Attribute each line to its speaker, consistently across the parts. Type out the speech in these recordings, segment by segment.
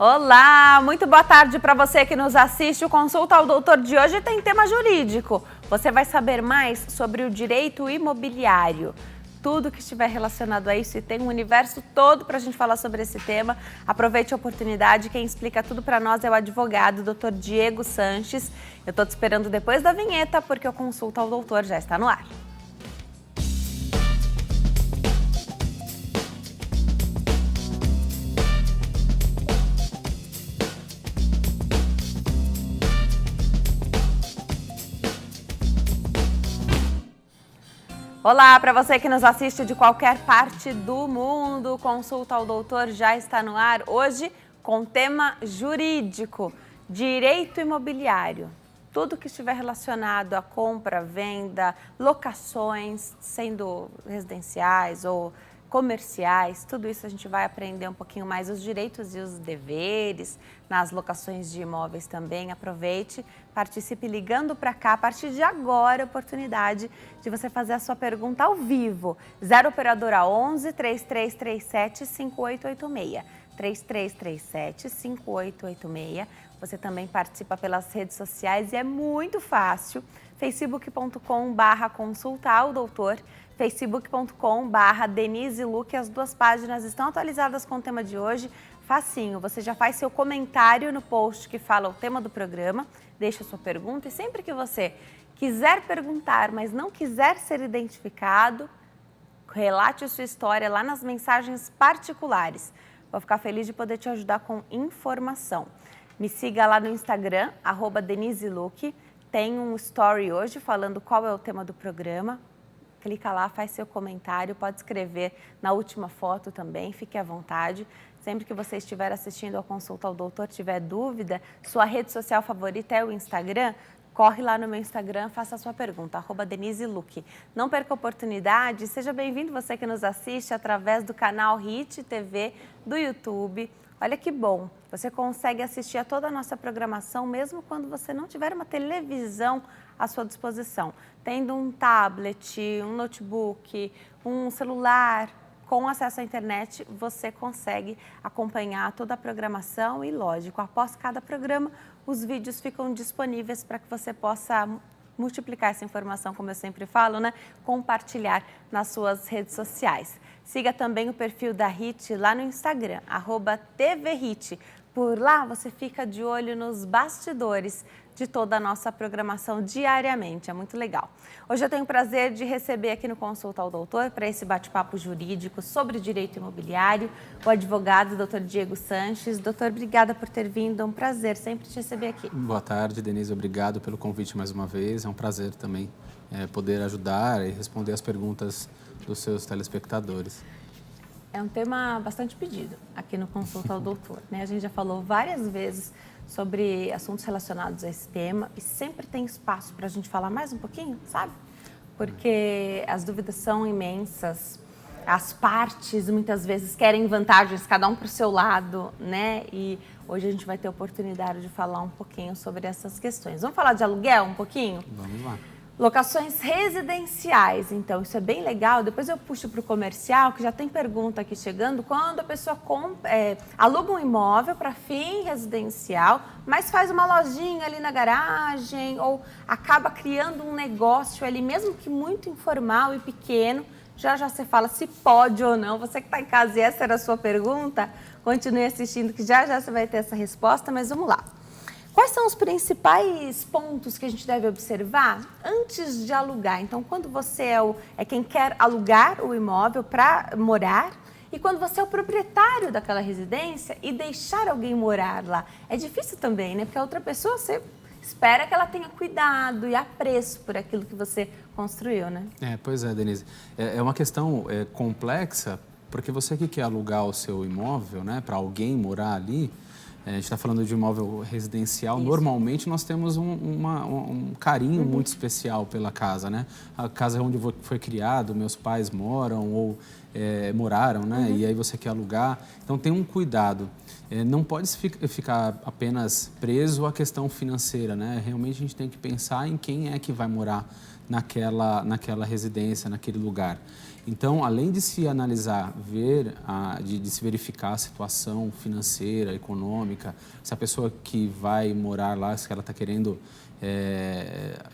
Speaker 1: Olá, muito boa tarde para você que nos assiste. O Consulta ao Doutor de hoje tem tema jurídico. Você vai saber mais sobre o direito imobiliário. Tudo que estiver relacionado a isso, e tem um universo todo para a gente falar sobre esse tema. Aproveite a oportunidade. Quem explica tudo para nós é o advogado, Dr. Diego Sanches. Eu estou te esperando depois da vinheta, porque o Consulta ao Doutor já está no ar. Olá, para você que nos assiste de qualquer parte do mundo, o Consulta ao Doutor já está no ar hoje com tema jurídico, direito imobiliário. Tudo que estiver relacionado à compra, venda, locações, sendo residenciais ou comerciais, tudo isso a gente vai aprender um pouquinho mais os direitos e os deveres nas locações de imóveis também. Aproveite, participe ligando para cá. A partir de agora, a oportunidade de você fazer a sua pergunta ao vivo. 0 operadora 11 3337 5886. 3337 5886. Você também participa pelas redes sociais e é muito fácil. facebook.com/consulta ao doutor, facebook.com/Denise Luque. As duas páginas estão atualizadas com o tema de hoje. Facinho, você já faz seu comentário no post que fala o tema do programa, deixa a sua pergunta e sempre que você quiser perguntar, mas não quiser ser identificado, relate a sua história lá nas mensagens particulares. Vou ficar feliz de poder te ajudar com informação. Me siga lá no Instagram, @DeniseLuque. Tem um story hoje falando qual é o tema do programa. Clica lá, faz seu comentário, pode escrever na última foto também, fique à vontade. Sempre que você estiver assistindo a Consulta ao Doutor, tiver dúvida, sua rede social favorita é o Instagram, corre lá no meu Instagram, faça a sua pergunta, @DeniseLuque. Não perca a oportunidade, seja bem-vindo você que nos assiste através do canal HIT TV do YouTube. Olha que bom, você consegue assistir a toda a nossa programação mesmo quando você não tiver uma televisão à sua disposição. Tendo um tablet, um notebook, um celular com acesso à internet, você consegue acompanhar toda a programação e, lógico, após cada programa, os vídeos ficam disponíveis para que você possa multiplicar essa informação, como eu sempre falo, né? Compartilhar nas suas redes sociais. Siga também o perfil da HIT lá no Instagram, @TVHIT. Por lá você fica de olho nos bastidores de toda a nossa programação diariamente, é muito legal. Hoje eu tenho o prazer de receber aqui no Consulta ao Doutor, para esse bate-papo jurídico sobre direito imobiliário, o advogado Dr. Diego Sanches. Doutor, obrigada por ter vindo, é um prazer sempre te receber aqui.
Speaker 2: Boa tarde, Denise, obrigado pelo convite mais uma vez, é um prazer também poder ajudar e responder as perguntas dos seus telespectadores.
Speaker 1: É um tema bastante pedido aqui no Consulta ao Doutor, né? A gente já falou várias vezes sobre assuntos relacionados a esse tema e sempre tem espaço para a gente falar mais um pouquinho, sabe? Porque as dúvidas são imensas, as partes muitas vezes querem vantagens, cada um para o seu lado, né? E hoje a gente vai ter a oportunidade de falar um pouquinho sobre essas questões. Vamos falar de aluguel um pouquinho?
Speaker 2: Vamos lá.
Speaker 1: Locações residenciais, então, isso é bem legal. Depois eu puxo para o comercial, que já tem pergunta aqui chegando. Quando a pessoa aluga um imóvel para fim residencial, mas faz uma lojinha ali na garagem ou acaba criando um negócio ali, mesmo que muito informal e pequeno, já você fala se pode ou não. Você que está em casa e essa era a sua pergunta, continue assistindo que já você vai ter essa resposta, mas vamos lá. Quais são os principais pontos que a gente deve observar antes de alugar? Então, quando você é quem quer alugar o imóvel para morar e quando você é o proprietário daquela residência e deixar alguém morar lá. É difícil também, né? Porque a outra pessoa, você espera que ela tenha cuidado e apreço por aquilo que você construiu, né?
Speaker 2: Pois é, Denise. É uma questão complexa, porque você que quer alugar o seu imóvel, né, para alguém morar ali. A gente está falando de imóvel residencial. Isso. Normalmente nós temos um carinho muito especial pela casa, né? A casa onde foi criado, meus pais moram, ou moraram, né? E aí você quer alugar. Então tem um cuidado. Não pode ficar apenas preso à questão financeira, né? Realmente a gente tem que pensar em quem é que vai morar naquela residência, naquele lugar. Então, além de se analisar, de se verificar a situação financeira, econômica, se a pessoa que vai morar lá, se ela está querendo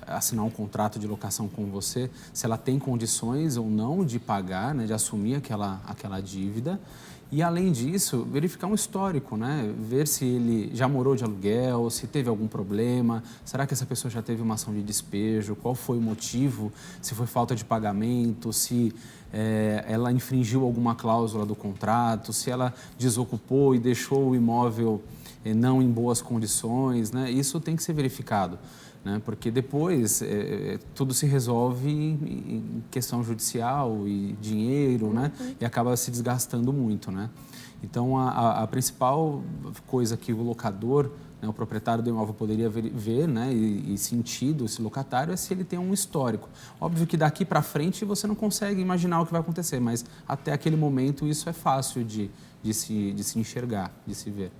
Speaker 2: assinar um contrato de locação com você, se ela tem condições ou não de pagar, né, de assumir aquela dívida. E, além disso, verificar um histórico, né? Ver se ele já morou de aluguel, se teve algum problema, será que essa pessoa já teve uma ação de despejo, qual foi o motivo, se foi falta de pagamento, se ela infringiu alguma cláusula do contrato, se ela desocupou e deixou o imóvel não em boas condições, né? Isso tem que ser verificado, né? Porque depois tudo se resolve em questão judicial e dinheiro, né? E acaba se desgastando muito, né? Então, a principal coisa que o locador, né, o proprietário do imóvel poderia ver, né, e sentir desse locatário é se ele tem um histórico. Óbvio que daqui para frente você não consegue imaginar o que vai acontecer, mas até aquele momento isso é fácil de se enxergar, de se ver.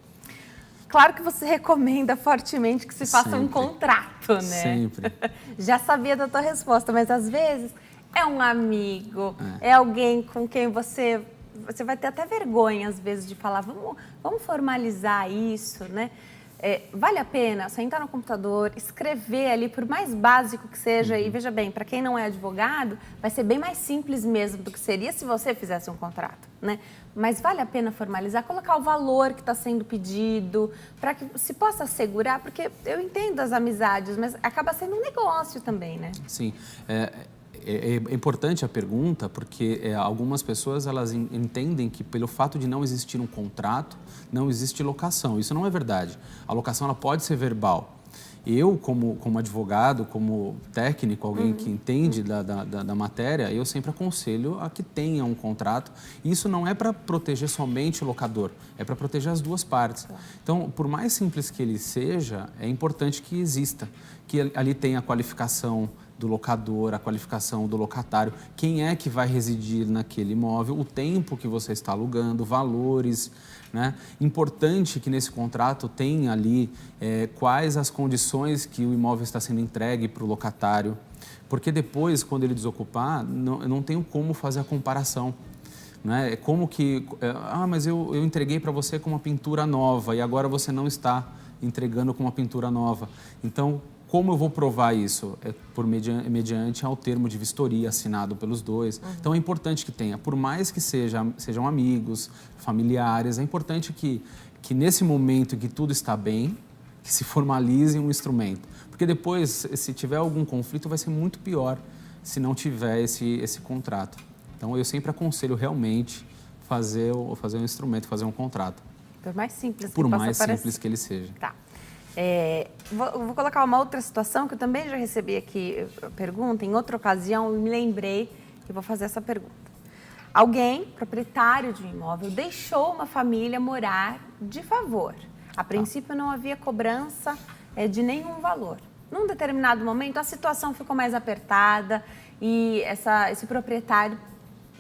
Speaker 1: Claro que você recomenda fortemente que se faça um contrato, né?
Speaker 2: Sempre.
Speaker 1: Já sabia da tua resposta, mas às vezes é um amigo, é alguém com quem você vai ter até vergonha, às vezes, de falar, vamos formalizar isso, né? Vale a pena sentar no computador, escrever ali, por mais básico que seja, e veja bem, para quem não é advogado, vai ser bem mais simples mesmo do que seria se você fizesse um contrato, né? Mas vale a pena formalizar, colocar o valor que está sendo pedido, para que se possa assegurar, porque eu entendo as amizades, mas acaba sendo um negócio também, né?
Speaker 2: Sim. É importante a pergunta, porque algumas pessoas elas entendem que pelo fato de não existir um contrato, não existe locação. Isso não é verdade. A locação ela pode ser verbal. Eu, como advogado, como técnico, alguém que entende da matéria, eu sempre aconselho a que tenha um contrato. Isso não é para proteger somente o locador, é para proteger as duas partes. Então, por mais simples que ele seja, é importante que exista, que ali tenha a qualificação do locador, a qualificação do locatário, quem é que vai residir naquele imóvel, o tempo que você está alugando, valores, né? Importante que nesse contrato tenha ali quais as condições que o imóvel está sendo entregue para o locatário, porque depois, quando ele desocupar, não tenho como fazer a comparação. Né? É como que, mas eu entreguei para você com uma pintura nova e agora você não está entregando com uma pintura nova. Então, como eu vou provar isso? Mediante ao termo de vistoria assinado pelos dois. Então, é importante que tenha, por mais que sejam amigos, familiares, é importante que nesse momento em que tudo está bem, que se formalize um instrumento. Porque depois, se tiver algum conflito, vai ser muito pior se não tiver esse contrato. Então, eu sempre aconselho realmente fazer um instrumento, fazer um contrato.
Speaker 1: Por mais simples que
Speaker 2: Por
Speaker 1: possa
Speaker 2: mais
Speaker 1: parecer.
Speaker 2: simples que ele seja.
Speaker 1: Tá. Vou colocar uma outra situação que eu também já recebi aqui pergunta. Em outra ocasião, eu me lembrei que vou fazer essa pergunta. Alguém, proprietário de um imóvel, deixou uma família morar de favor. A princípio, não havia cobrança de nenhum valor. Num determinado momento, a situação ficou mais apertada e esse proprietário,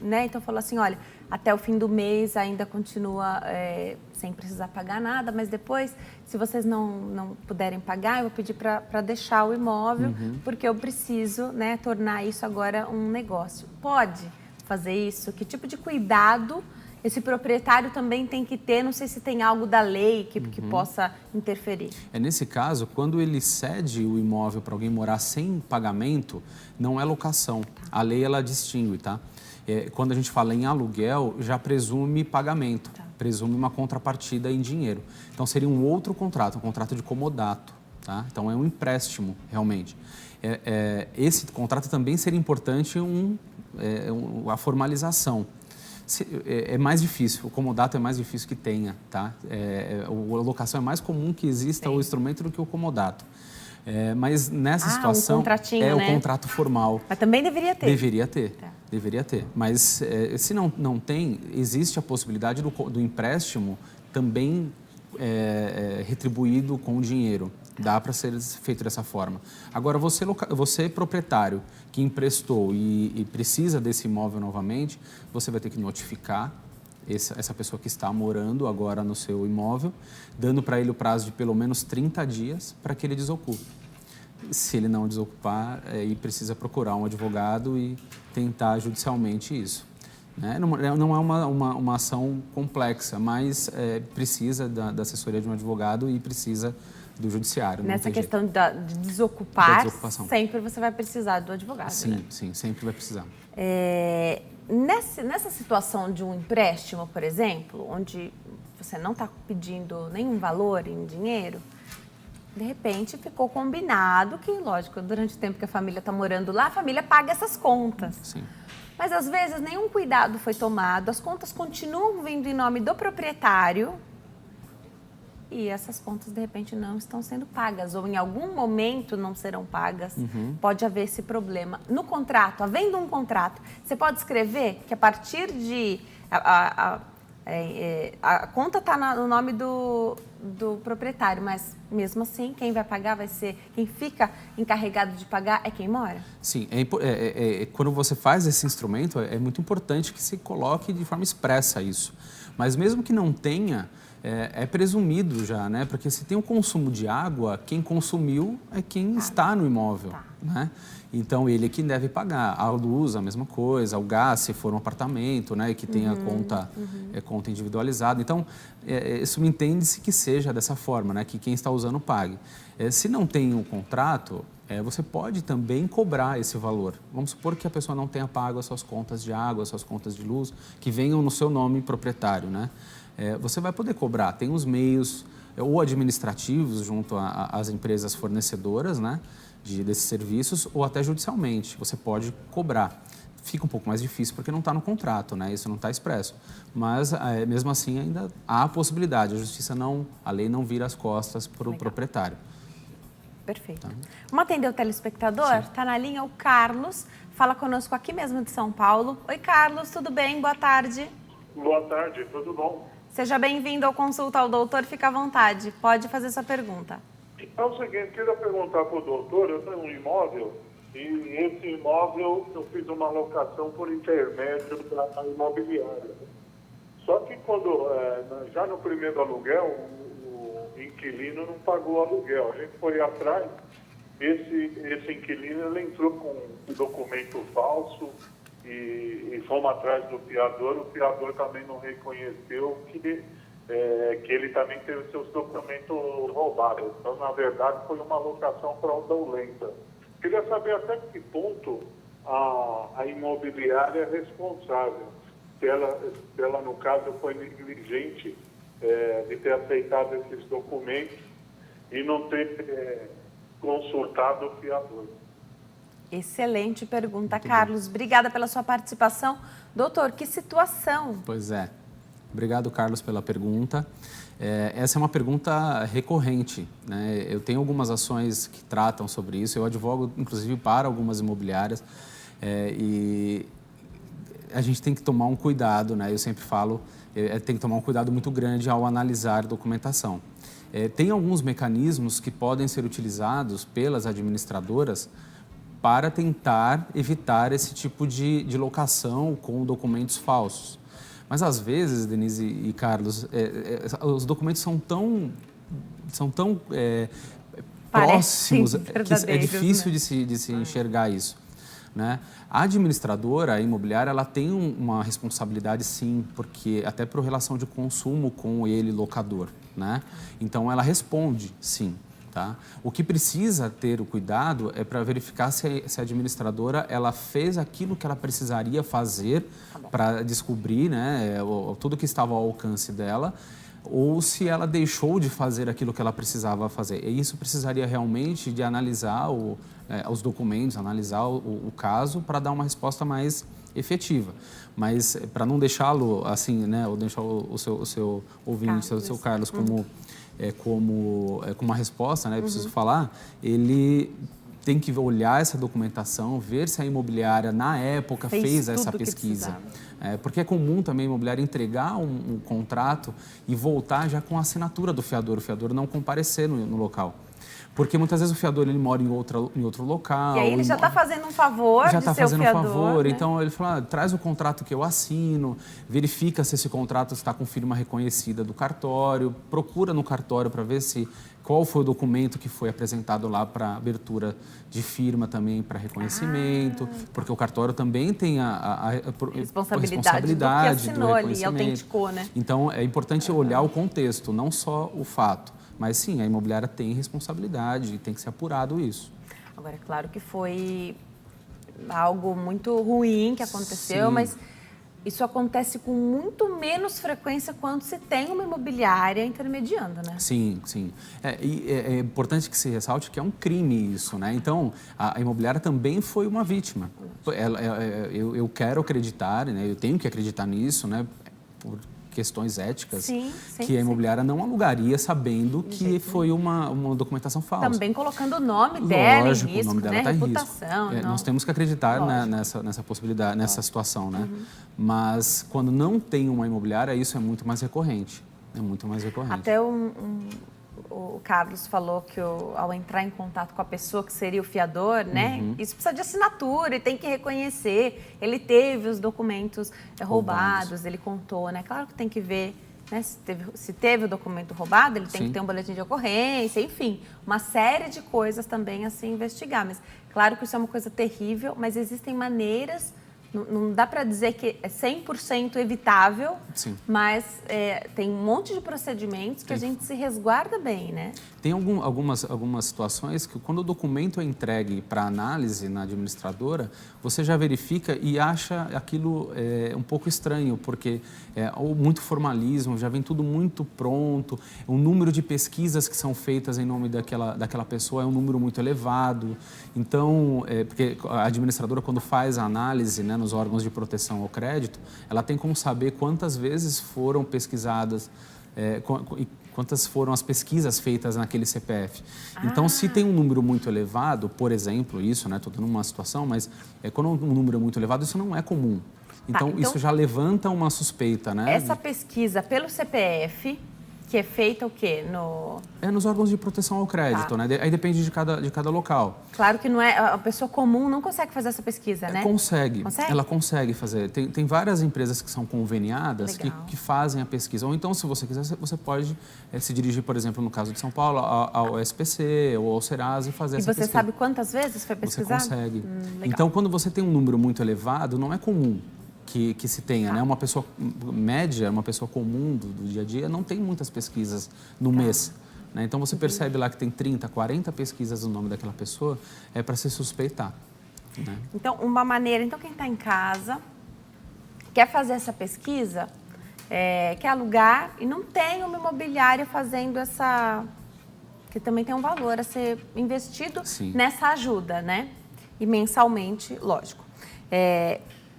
Speaker 1: né, então falou assim, olha, até o fim do mês ainda continua sem precisar pagar nada, mas depois, se vocês não puderem pagar, eu vou pedir para deixar o imóvel, porque eu preciso, né, tornar isso agora um negócio. Pode fazer isso? Que tipo de cuidado esse proprietário também tem que ter? Não sei se tem algo da lei que possa interferir.
Speaker 2: Nesse caso, quando ele cede o imóvel para alguém morar sem pagamento, não é locação. A lei, ela distingue, tá? Quando a gente fala em aluguel, já presume pagamento, presume uma contrapartida em dinheiro. Então, seria um outro contrato, um contrato de comodato, tá? Então, é um empréstimo, realmente. Esse contrato também seria importante a formalização. É mais difícil, o comodato é mais difícil que tenha, tá? A locação é mais comum que exista o instrumento do que o comodato. Mas nessa situação,
Speaker 1: um contratinho,
Speaker 2: né? O contrato formal.
Speaker 1: Mas também deveria ter.
Speaker 2: Deveria ter, deveria ter. Mas se não tem, existe a possibilidade do empréstimo também retribuído com dinheiro. Dá para ser feito dessa forma. Agora, você proprietário que emprestou e precisa desse imóvel novamente, você vai ter que notificar essa pessoa que está morando agora no seu imóvel, dando para ele o prazo de pelo menos 30 dias para que ele desocupe. Se ele não desocupar, aí precisa procurar um advogado e tentar judicialmente isso. Né? Não é uma ação complexa, mas precisa da assessoria de um advogado e precisa do judiciário.
Speaker 1: Nessa questão de desocupar,
Speaker 2: desocupação,
Speaker 1: sempre você vai precisar do advogado,
Speaker 2: sim,
Speaker 1: né?
Speaker 2: Sim, sempre vai precisar.
Speaker 1: Nessa situação de um empréstimo, por exemplo, onde você não está pedindo nenhum valor em dinheiro, de repente ficou combinado que, lógico, durante o tempo que a família está morando lá, a família paga essas contas.
Speaker 2: Sim.
Speaker 1: Mas, às vezes, nenhum cuidado foi tomado, as contas continuam vindo em nome do proprietário e essas contas, de repente, não estão sendo pagas ou em algum momento não serão pagas. Pode haver esse problema. No contrato, havendo um contrato, você pode escrever que a partir de... A conta está no nome do proprietário, mas mesmo assim, quem vai pagar vai ser... Quem fica encarregado de pagar é quem mora?
Speaker 2: Sim, quando você faz esse instrumento, é muito importante que se coloque de forma expressa isso. Mas mesmo que não tenha, é presumido já, né? Porque se tem um consumo de água, quem consumiu é quem está no imóvel, né? Então, ele é quem deve pagar. A luz, a mesma coisa, o gás, se for um apartamento, né, que tenha conta individualizada. Então, isso me entende-se que seja dessa forma, né, que quem está usando pague. Se não tem um contrato, você pode também cobrar esse valor. Vamos supor que a pessoa não tenha pago as suas contas de água, as suas contas de luz, que venham no seu nome proprietário, né? Você vai poder cobrar. Tem os meios ou administrativos junto às empresas fornecedoras, né, desses serviços, ou até judicialmente. Você pode cobrar. Fica um pouco mais difícil porque não está no contrato, né? Isso não está expresso. Mas, mesmo assim, ainda há a possibilidade. A lei não vira as costas para o proprietário.
Speaker 1: Perfeito. Tá. Vamos atender o telespectador? Está na linha o Carlos, fala conosco aqui mesmo de São Paulo. Oi, Carlos, tudo bem? Boa tarde.
Speaker 3: Boa tarde, tudo bom?
Speaker 1: Seja bem-vindo ao Consulta ao Doutor, fica à vontade. Pode fazer sua pergunta.
Speaker 3: É o seguinte, queria perguntar para o doutor, eu tenho um imóvel e esse imóvel eu fiz uma locação por intermédio da imobiliária. Só que quando, já no primeiro aluguel, o inquilino não pagou o aluguel. A gente foi atrás, esse inquilino ele entrou com um documento falso e fomos atrás do fiador. O fiador também não reconheceu que ele também teve seus documentos roubados. Então, na verdade, foi uma locação fraudulenta. Queria saber até que ponto a imobiliária é responsável. Se ela, no caso, foi negligente de ter aceitado esses documentos e não ter consultado o fiador.
Speaker 1: Excelente pergunta, Carlos. Obrigada pela sua participação. Doutor, que situação?
Speaker 2: Pois é. Obrigado, Carlos, pela pergunta. Essa é uma pergunta recorrente, né? Eu tenho algumas ações que tratam sobre isso. Eu advogo, inclusive, para algumas imobiliárias e a gente tem que tomar um cuidado, né? Eu sempre falo, tem que tomar um cuidado muito grande ao analisar documentação. Tem alguns mecanismos que podem ser utilizados pelas administradoras para tentar evitar esse tipo de locação com documentos falsos. Mas, às vezes, Denise e Carlos, os documentos são tão próximos que é difícil, né, de se enxergar isso, né? A administradora, a imobiliária, ela tem uma responsabilidade, sim, porque até por relação de consumo com ele, locador, né? Então, ela responde, sim. Tá? O que precisa ter o cuidado é para verificar se a administradora ela fez aquilo que ela precisaria fazer para descobrir, né, tudo que estava ao alcance dela, ou se ela deixou de fazer aquilo que ela precisava fazer. E isso precisaria realmente de analisar os documentos, analisar o caso para dar uma resposta mais efetiva. Mas para não deixá-lo assim, né, ou deixar o seu ouvinte, o seu Carlos, como uma resposta, né, preciso falar, ele tem que olhar essa documentação, ver se a imobiliária, na época, fez essa pesquisa. Porque é comum também a imobiliária entregar um contrato e voltar já com a assinatura do fiador, o fiador não comparecer no local. Porque muitas vezes o fiador ele mora em outro local.
Speaker 1: E aí ele já está fazendo um favor
Speaker 2: já
Speaker 1: de ser o fiador. Já está fazendo um favor.
Speaker 2: Né? Então ele fala, traz o contrato que eu assino, verifica se esse contrato está com firma reconhecida do cartório, procura no cartório para ver qual foi o documento que foi apresentado lá para abertura de firma também, para reconhecimento, porque o cartório também tem a responsabilidade
Speaker 1: do que assinou ali, autenticou, né?
Speaker 2: Então é importante olhar o contexto, não só o fato. Mas sim, a imobiliária tem responsabilidade e tem que ser apurado isso.
Speaker 1: Agora, é claro que foi algo muito ruim que aconteceu,
Speaker 2: sim.
Speaker 1: Mas isso acontece com muito menos frequência quando se tem uma imobiliária intermediando, né?
Speaker 2: Sim, sim. É importante que se ressalte que é um crime isso, né? Então, a imobiliária também foi uma vítima. Eu quero acreditar, né? Eu tenho que acreditar nisso, né? Por questões éticas, que a imobiliária não alugaria sabendo que foi uma documentação falsa.
Speaker 1: Também colocando o nome dela em risco,
Speaker 2: o nome dela
Speaker 1: né?
Speaker 2: Tá
Speaker 1: reputação.
Speaker 2: Em risco. Nós temos que acreditar nessa possibilidade, nessa situação, né? Mas quando não tem uma imobiliária, isso é muito mais recorrente. É muito mais recorrente.
Speaker 1: Até o Carlos falou que ao entrar em contato com a pessoa que seria o fiador, né? Isso precisa de assinatura e tem que reconhecer. Ele teve os documentos roubados, ele contou, né? Claro que tem que ver, né? Se teve o documento roubado, ele tem que ter um boletim de ocorrência, enfim, uma série de coisas também a se investigar. Mas claro que isso é uma coisa terrível, mas existem maneiras. Não dá para dizer que é 100% evitável, mas tem um monte de procedimentos que a gente se resguarda bem, né?
Speaker 2: Tem algumas situações que quando o documento é entregue para análise na administradora, você já verifica e acha aquilo um pouco estranho, porque ou muito formalismo, já vem tudo muito pronto, o número de pesquisas que são feitas em nome daquela pessoa é um número muito elevado. Então, porque a administradora, quando faz a análise, né, nos órgãos de proteção ao crédito, ela tem como saber quantas vezes foram pesquisadas, quantas foram as pesquisas feitas naquele CPF. Então, se tem um número muito elevado, por exemplo, isso, né, estou dando uma situação, mas quando um número é muito elevado, isso não é comum. Então, isso já levanta uma suspeita, né?
Speaker 1: Essa pesquisa pelo CPF, que é feita o quê?
Speaker 2: Nos órgãos de proteção ao crédito, né? Aí depende de cada local.
Speaker 1: Claro que não é, a pessoa comum não consegue fazer essa pesquisa, né?
Speaker 2: Consegue? Ela consegue fazer. Tem várias empresas que são conveniadas que fazem a pesquisa. Ou então, se você quiser, você pode se dirigir, por exemplo, no caso de São Paulo, ao SPC ou ao Serasa e fazer essa pesquisa.
Speaker 1: E você sabe quantas vezes foi pesquisado?
Speaker 2: Você consegue. Então, quando você tem um número muito elevado, não é comum que se tenha, né? Uma pessoa média, uma pessoa comum do dia a dia, não tem muitas pesquisas no mês. Né? Então, você percebe lá que tem 30, 40 pesquisas no nome daquela pessoa, é para se suspeitar. Né?
Speaker 1: Então, uma maneira... Então, quem está em casa, quer fazer essa pesquisa, quer alugar e não tem uma imobiliária fazendo essa... que também tem um valor a ser investido nessa ajuda, né? E mensalmente, lógico.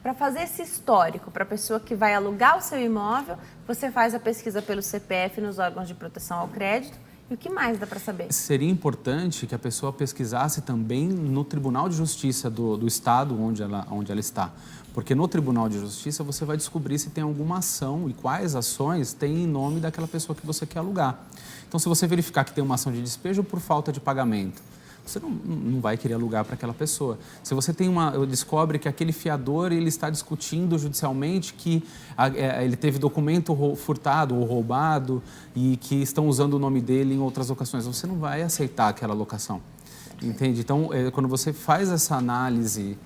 Speaker 1: Para fazer esse histórico, para a pessoa que vai alugar o seu imóvel, você faz a pesquisa pelo CPF nos órgãos de proteção ao crédito. E o que mais dá para saber? Seria
Speaker 2: importante que a pessoa pesquisasse também no Tribunal de Justiça do Estado onde ela está. Porque no Tribunal de Justiça você vai descobrir se tem alguma ação e quais ações tem em nome daquela pessoa que você quer alugar. Então, se você verificar que tem uma ação de despejo por falta de pagamento, você não vai querer alugar para aquela pessoa. Se você descobre que aquele fiador ele está discutindo judicialmente que ele teve documento furtado ou roubado e que estão usando o nome dele em outras ocasiões, você não vai aceitar aquela locação. Entende? Então, quando você faz essa análise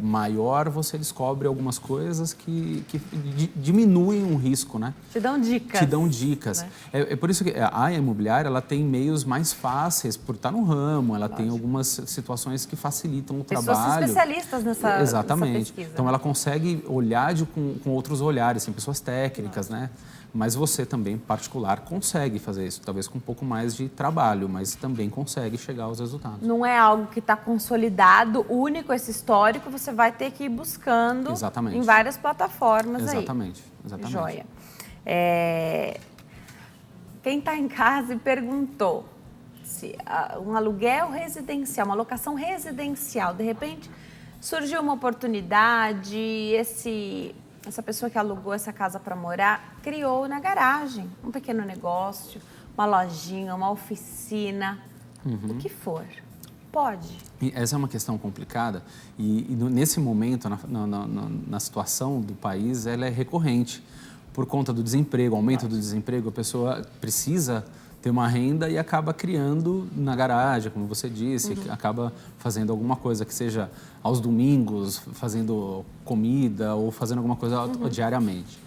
Speaker 2: maior, você descobre algumas coisas que diminuem um risco, né?
Speaker 1: Te dão dicas.
Speaker 2: Te dão dicas. Né? É por isso que a imobiliária ela tem meios mais fáceis por estar no ramo, ela tem algumas situações que facilitam o trabalho.
Speaker 1: Pessoas especialistas nessa
Speaker 2: Exatamente.
Speaker 1: pesquisa.
Speaker 2: Então, ela consegue olhar com outros olhares, assim, pessoas técnicas, né? Mas você também, particular, consegue fazer isso, talvez com um pouco mais de trabalho, mas também consegue chegar aos resultados.
Speaker 1: Não é algo que está consolidado, único, esse histórico, você vai ter que ir buscando em várias plataformas.
Speaker 2: Exatamente.
Speaker 1: Joia. Quem está em casa e perguntou um aluguel residencial, uma locação residencial, de repente surgiu uma oportunidade, essa pessoa que alugou essa casa para morar criou na garagem um pequeno negócio, uma lojinha, uma oficina, o que for. Pode.
Speaker 2: E essa é uma questão complicada e nesse momento, na situação do país, ela é recorrente. Por conta do desemprego, aumento do desemprego, a pessoa precisa ter uma renda e acaba criando na garagem, como você disse, acaba fazendo alguma coisa que seja aos domingos, fazendo comida ou fazendo alguma coisa diariamente.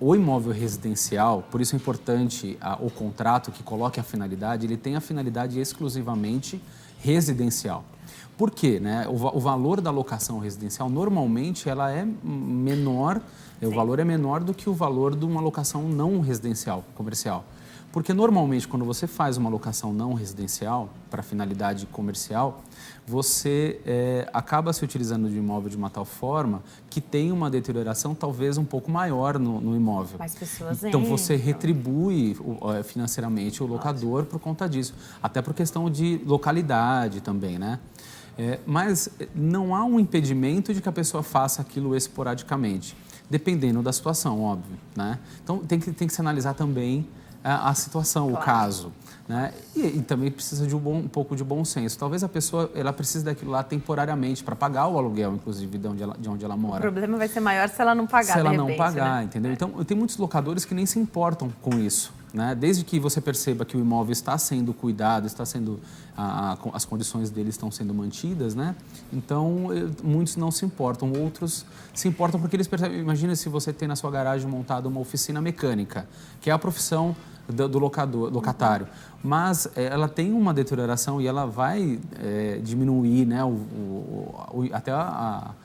Speaker 2: O imóvel residencial, por isso é importante o contrato que coloque a finalidade, ele tem a finalidade exclusivamente residencial. Por quê? Né? O valor da locação residencial, normalmente, ela é menor, o valor é menor do que o valor de uma locação não residencial, comercial. Porque, normalmente, quando você faz uma locação não residencial, para finalidade comercial, você acaba se utilizando de imóvel de uma tal forma que tem uma deterioração talvez um pouco maior no imóvel.
Speaker 1: Mais pessoas
Speaker 2: então, você
Speaker 1: entram.
Speaker 2: retribui financeiramente o locador por conta disso. Até por questão de localidade também, né? Mas não há um impedimento de que a pessoa faça aquilo esporadicamente, dependendo da situação, óbvio, né? Então, tem que se analisar também a situação, claro. O caso, né? E também precisa de um pouco de bom senso. Talvez a pessoa ela precise daquilo lá temporariamente para pagar o aluguel, inclusive, de onde ela mora.
Speaker 1: O problema vai ser maior se ela não pagar,
Speaker 2: se ela
Speaker 1: de repente,
Speaker 2: não pagar,
Speaker 1: né?
Speaker 2: Entendeu? Então, tem muitos locadores que nem se importam com isso, né? Desde que você perceba que o imóvel está sendo cuidado, está sendo as condições dele estão sendo mantidas, né? Então, muitos não se importam, outros se importam porque eles percebem. Imagina se você tem na sua garagem montada uma oficina mecânica, que é a profissão do locatário, mas ela tem uma deterioração e ela vai diminuir, né, até a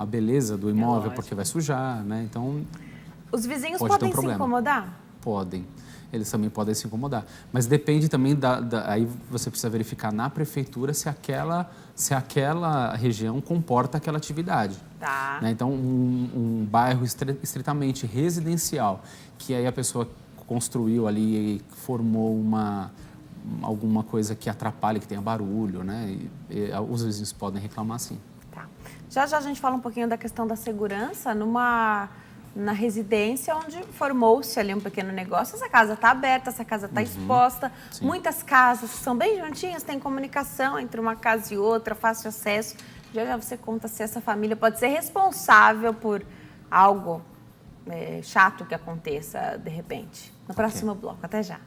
Speaker 2: beleza do imóvel, porque vai sujar, né? Então,
Speaker 1: os vizinhos
Speaker 2: pode ter um
Speaker 1: podem se
Speaker 2: problema.
Speaker 1: incomodar?
Speaker 2: Podem. Eles também podem se incomodar. Mas depende também aí você precisa verificar na prefeitura se aquela região comporta aquela atividade.
Speaker 1: Tá.
Speaker 2: Né? Então, um bairro estritamente residencial, que aí a pessoa construiu ali e formou alguma coisa que atrapalhe, que tenha barulho, né? E os vizinhos podem reclamar, sim.
Speaker 1: Tá. Já a gente fala um pouquinho da questão da segurança na residência onde formou-se ali um pequeno negócio. Essa casa está aberta, essa casa está exposta. Sim. Muitas casas que são bem juntinhas, tem comunicação entre uma casa e outra, fácil acesso. Já você conta se essa família pode ser responsável por algo chato que aconteça de repente. No próximo bloco. Até já.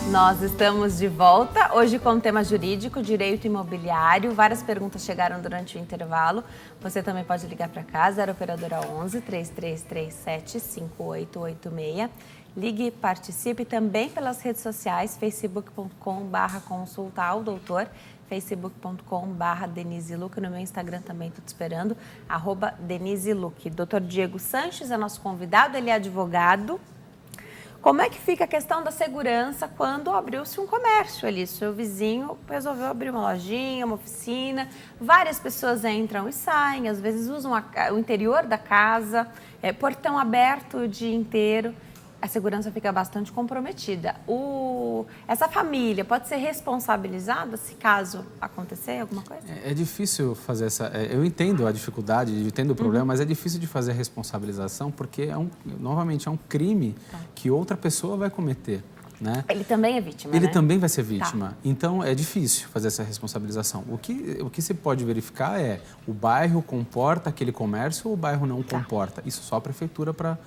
Speaker 1: Nós estamos de volta, hoje com o tema jurídico, direito imobiliário. Várias perguntas chegaram durante o intervalo. Você também pode ligar para cá, 0 operadora 11 3337 5886. Ligue e participe também pelas redes sociais, facebook.com/consultaodoutor, facebook.com/Denise Luque. No meu Instagram também estou te esperando, @Denise Luque. Dr. Diego Sanches é nosso convidado, ele é advogado. Como é que fica a questão da segurança quando abriu-se um comércio ali? Seu vizinho resolveu abrir uma lojinha, uma oficina, várias pessoas entram e saem, às vezes usam o interior da casa, portão aberto o dia inteiro. A segurança fica bastante comprometida. Essa família pode ser responsabilizada se caso acontecer alguma coisa?
Speaker 2: É difícil fazer essa... eu entendo a dificuldade, entendo o problema, mas é difícil de fazer a responsabilização porque, novamente, é um crime que outra pessoa vai cometer. Né?
Speaker 1: Ele também é vítima,
Speaker 2: Ele
Speaker 1: né?
Speaker 2: também vai ser vítima. Tá. Então, é difícil fazer essa responsabilização. O que se pode verificar é o bairro comporta aquele comércio ou o bairro não comporta. Isso só a prefeitura para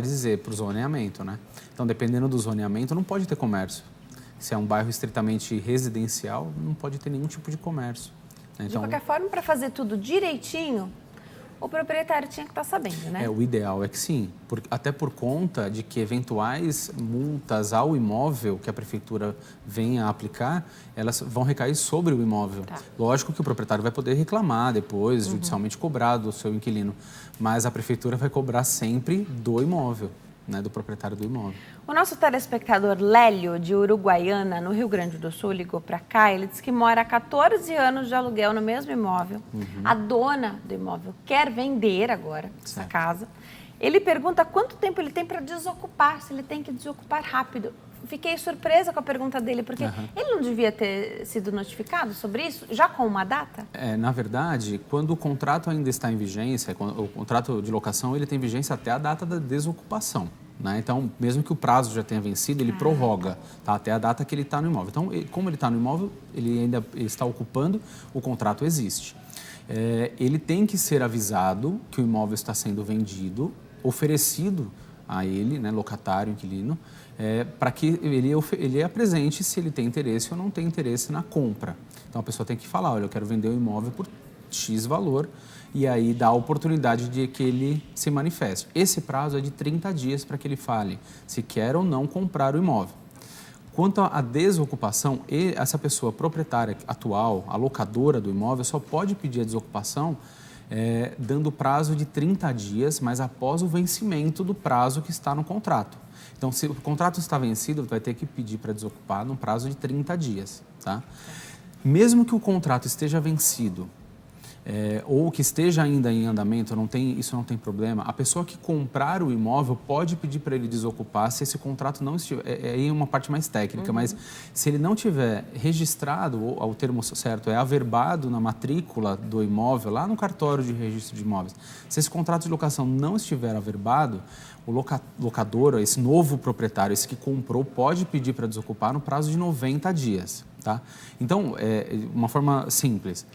Speaker 2: dizer, para o zoneamento, né? Então, dependendo do zoneamento, não pode ter comércio. Se é um bairro estritamente residencial, não pode ter nenhum tipo de comércio. Né? Então,
Speaker 1: de qualquer forma, para fazer tudo direitinho, o proprietário tinha que estar sabendo, né?
Speaker 2: O ideal é que sim, até por conta de que eventuais multas ao imóvel que a prefeitura venha a aplicar, elas vão recair sobre o imóvel. Tá. Lógico que o proprietário vai poder reclamar depois, judicialmente cobrar do seu inquilino, mas a prefeitura vai cobrar sempre do imóvel. né, do proprietário do imóvel.
Speaker 1: O nosso telespectador Lélio, de Uruguaiana, no Rio Grande do Sul, ligou para cá. Ele disse que mora há 14 anos de aluguel no mesmo imóvel. A dona do imóvel quer vender agora essa casa. Ele pergunta quanto tempo ele tem para desocupar, se ele tem que desocupar rápido. Fiquei surpresa com a pergunta dele, porque ele não devia ter sido notificado sobre isso, já com uma data?
Speaker 2: Na verdade, quando o contrato ainda está em vigência, o contrato de locação ele tem vigência até a data da desocupação. Né? Então, mesmo que o prazo já tenha vencido, ele prorroga, tá? Até a data que ele está no imóvel. Então, como ele está no imóvel, ele ainda está ocupando, o contrato existe. Ele tem que ser avisado que o imóvel está sendo vendido, oferecido a ele, né, locatário, inquilino, para que ele apresente se ele tem interesse ou não tem interesse na compra. Então, a pessoa tem que falar, olha, eu quero vender o imóvel por X valor, e aí dá a oportunidade de que ele se manifeste. Esse prazo é de 30 dias para que ele fale se quer ou não comprar o imóvel. Quanto à desocupação, essa pessoa proprietária atual, a locadora do imóvel, só pode pedir a desocupação dando prazo de 30 dias, mas após o vencimento do prazo que está no contrato. Então, se o contrato está vencido, vai ter que pedir para desocupar no prazo de 30 dias. Tá? Mesmo que o contrato esteja vencido, ou que esteja ainda em andamento, isso não tem problema, a pessoa que comprar o imóvel pode pedir para ele desocupar se esse contrato não estiver, aí é uma parte mais técnica, mas se ele não tiver registrado, ou o termo certo, averbado na matrícula do imóvel, lá no cartório de registro de imóveis, se esse contrato de locação não estiver averbado, o locador, esse novo proprietário, esse que comprou, pode pedir para desocupar no prazo de 90 dias. Tá? Então, uma forma simples,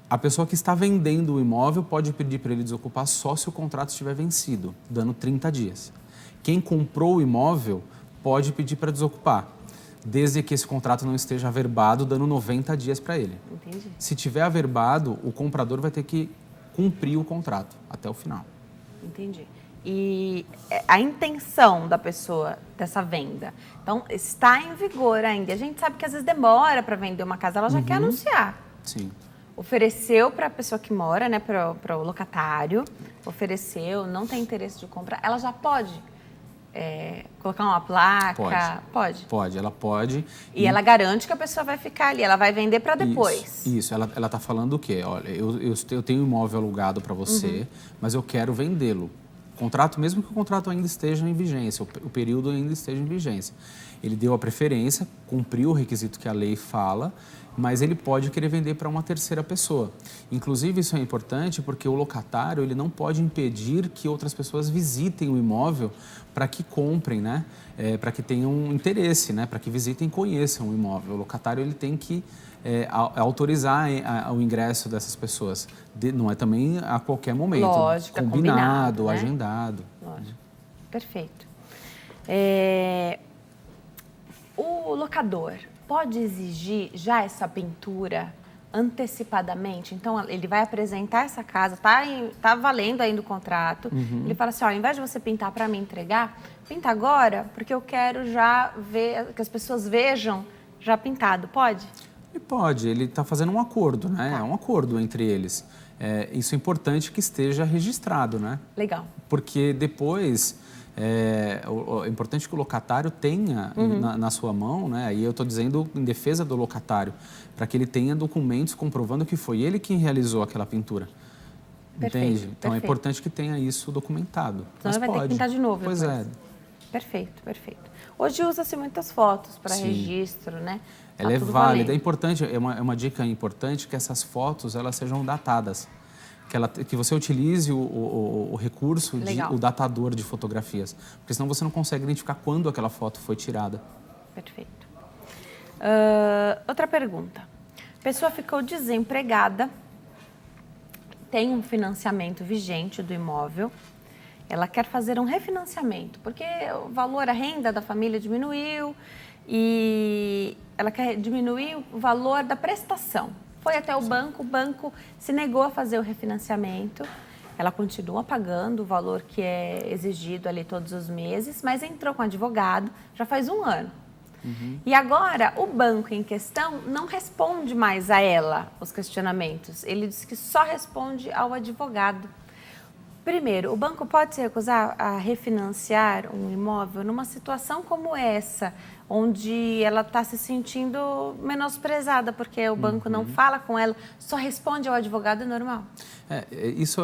Speaker 2: a pessoa que está vendendo o imóvel pode pedir para ele desocupar só se o contrato estiver vencido, dando 30 dias. Quem comprou o imóvel pode pedir para desocupar, desde que esse contrato não esteja averbado, dando 90 dias para ele.
Speaker 1: Entendi.
Speaker 2: Se tiver averbado, o comprador vai ter que cumprir o contrato até o final.
Speaker 1: Entendi. E a intenção da pessoa dessa venda, então, está em vigor ainda. A gente sabe que às vezes demora para vender uma casa, ela já quer anunciar.
Speaker 2: Sim.
Speaker 1: Ofereceu para a pessoa que mora, né, para o locatário, ofereceu, não tem interesse de comprar, ela já pode colocar uma placa? Pode.
Speaker 2: Pode, ela pode.
Speaker 1: E ela garante que a pessoa vai ficar ali, ela vai vender para depois.
Speaker 2: Isso. Ela está falando o quê? Olha, eu tenho um imóvel alugado para você, mas eu quero vendê-lo. Contrato, mesmo que o contrato ainda esteja em vigência, o período ainda esteja em vigência. Ele deu a preferência, cumpriu o requisito que a lei fala, mas ele pode querer vender para uma terceira pessoa. Inclusive, isso é importante porque o locatário ele não pode impedir que outras pessoas visitem o imóvel para que comprem, né? Para que tenham interesse, né? Para que visitem e conheçam o imóvel. O locatário ele tem que autorizar o ingresso dessas pessoas. Não é também a qualquer momento.
Speaker 1: Lógico,
Speaker 2: combinado,
Speaker 1: né?
Speaker 2: agendado.
Speaker 1: Lógico. Perfeito. O locador pode exigir já essa pintura antecipadamente? Então, ele vai apresentar essa casa, tá valendo ainda o contrato. Ele fala assim, ó, ao invés de você pintar para me entregar, pinta agora, porque eu quero já ver, que as pessoas vejam já pintado. Pode?
Speaker 2: Ele pode, ele está fazendo um acordo, né?
Speaker 1: Tá.
Speaker 2: É um acordo entre eles. Isso é importante que esteja registrado, né?
Speaker 1: Legal.
Speaker 2: Porque depois... É importante que o locatário tenha na sua mão, né? Aí eu estou dizendo em defesa do locatário, para que ele tenha documentos comprovando que foi ele quem realizou aquela pintura.
Speaker 1: Perfeito,
Speaker 2: entende? Então é importante que tenha isso documentado.
Speaker 1: Senão ele vai ter que pintar de novo
Speaker 2: Pois
Speaker 1: depois. Perfeito, perfeito. Hoje usa-se muitas fotos para registro, né?
Speaker 2: Ela é válida, é importante, é uma dica importante que essas fotos elas sejam datadas. Que você utilize o recurso, o datador de fotografias. Porque senão você não consegue identificar quando aquela foto foi tirada.
Speaker 1: Perfeito. Outra pergunta. A pessoa ficou desempregada, tem um financiamento vigente do imóvel, ela quer fazer um refinanciamento, porque o valor, a renda da família diminuiu e ela quer diminuir o valor da prestação. Foi até o banco se negou a fazer o refinanciamento, ela continua pagando o valor que é exigido ali todos os meses, mas entrou com advogado já faz 1 ano. E agora o banco em questão não responde mais a ela os questionamentos, ele diz que só responde ao advogado. Primeiro, o banco pode se recusar a refinanciar um imóvel numa situação como essa, onde ela está se sentindo menosprezada, porque o banco não fala com ela, só responde ao advogado normal?
Speaker 2: Isso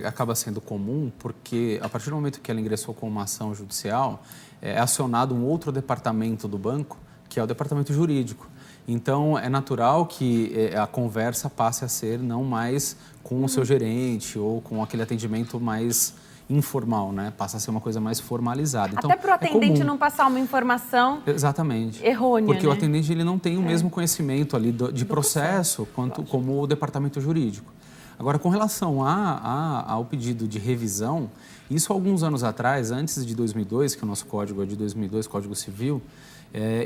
Speaker 2: acaba sendo comum porque, a partir do momento que ela ingressou com uma ação judicial, é acionado um outro departamento do banco, que é o departamento jurídico. Então, é natural que a conversa passe a ser não mais com o seu gerente ou com aquele atendimento mais informal, né? Passa a ser uma coisa mais formalizada. Então,
Speaker 1: até para o atendente não passar uma informação
Speaker 2: exatamente
Speaker 1: errônea,
Speaker 2: porque
Speaker 1: né?
Speaker 2: o atendente ele não tem o mesmo conhecimento ali de processo quanto como o departamento jurídico. Agora, com relação ao pedido de revisão, isso alguns anos atrás, antes de 2002, que o nosso código é de 2002, Código Civil,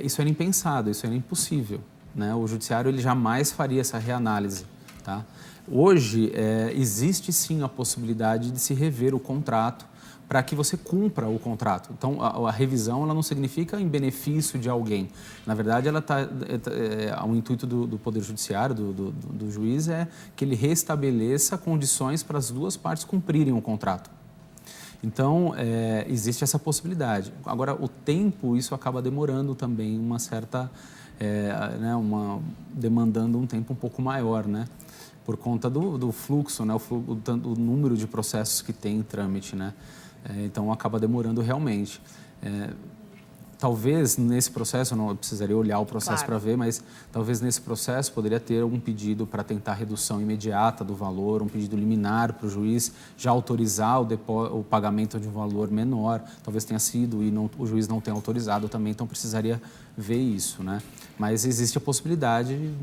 Speaker 2: isso era impensado, isso era impossível, né? O judiciário ele jamais faria essa reanálise, tá? Hoje, existe sim a possibilidade de se rever o contrato para que você cumpra o contrato. Então, a revisão ela não significa em benefício de alguém. Na verdade, ela o intuito do Poder Judiciário, do juiz, é que ele restabeleça condições para as duas partes cumprirem o contrato. Então, existe essa possibilidade. Agora, o tempo, isso acaba demorando também uma certa... demandando um tempo um pouco maior, né? Por conta do fluxo, né? O número de processos que tem em trâmite, né? Então, acaba demorando realmente. Talvez nesse processo, eu precisaria olhar o processo para ver, mas talvez nesse processo poderia ter um pedido para tentar redução imediata do valor, um pedido liminar para o juiz já autorizar o pagamento de um valor menor. Talvez tenha sido e o juiz não tenha autorizado também, então precisaria ver isso, né? Mas existe a possibilidade,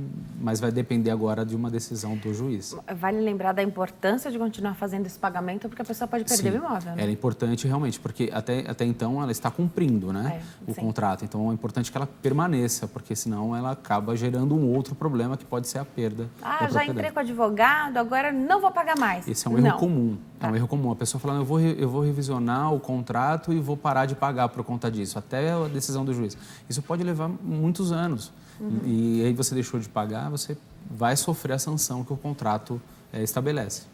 Speaker 2: mas vai depender agora de uma decisão do juiz.
Speaker 1: Vale lembrar da importância de continuar fazendo esse pagamento, porque a pessoa pode perder o imóvel, né?
Speaker 2: É importante realmente, porque até então ela está cumprindo, né, o contrato. Então é importante que ela permaneça, porque senão ela acaba gerando um outro problema que pode ser a perda da propriedade.
Speaker 1: Já entrei com o advogado, agora não vou pagar mais.
Speaker 2: Esse é um erro comum. É um erro comum. A pessoa falando, eu vou revisionar o contrato e vou parar de pagar por conta disso, até a decisão do juiz. Isso pode levar muitos anos. E aí você deixou de pagar, você vai sofrer a sanção que o contrato estabelece.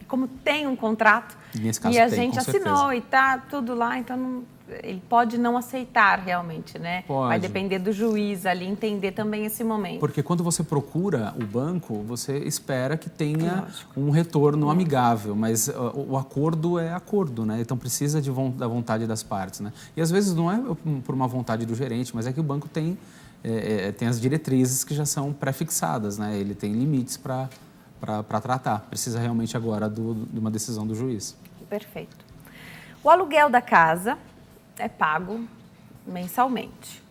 Speaker 1: Como tem um contrato
Speaker 2: Nesse caso,
Speaker 1: e a gente assinou e está tudo lá, então ele pode não aceitar realmente, né?
Speaker 2: Pode.
Speaker 1: Vai depender do juiz ali entender também esse momento.
Speaker 2: Porque quando você procura o banco, você espera que tenha um retorno amigável, mas o acordo é acordo, né? Então precisa da vontade das partes, né? E às vezes não é por uma vontade do gerente, mas é que o banco tem as diretrizes que já são pré-fixadas, né? Ele tem limites para tratar. Precisa realmente agora de uma decisão do juiz.
Speaker 1: Perfeito. O aluguel da casa é pago mensalmente.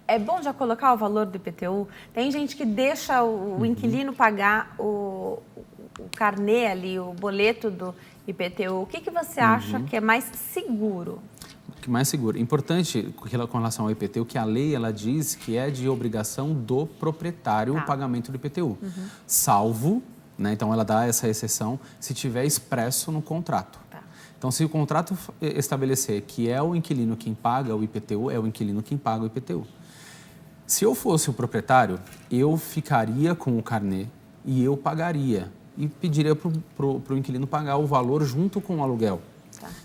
Speaker 1: É bom já colocar o valor do IPTU? Tem gente que deixa o inquilino pagar o carnê ali, o boleto do IPTU. O que você acha que é mais seguro?
Speaker 2: Que mais seguro. Importante com relação ao IPTU, que a lei ela diz que é de obrigação do proprietário o pagamento do IPTU, salvo, né, então ela dá essa exceção, se tiver expresso no contrato. Então, se o contrato estabelecer que é o inquilino quem paga o IPTU, é o inquilino quem paga o IPTU. Se eu fosse o proprietário, eu ficaria com o carnê e eu pagaria e pediria para o inquilino pagar o valor junto com o aluguel.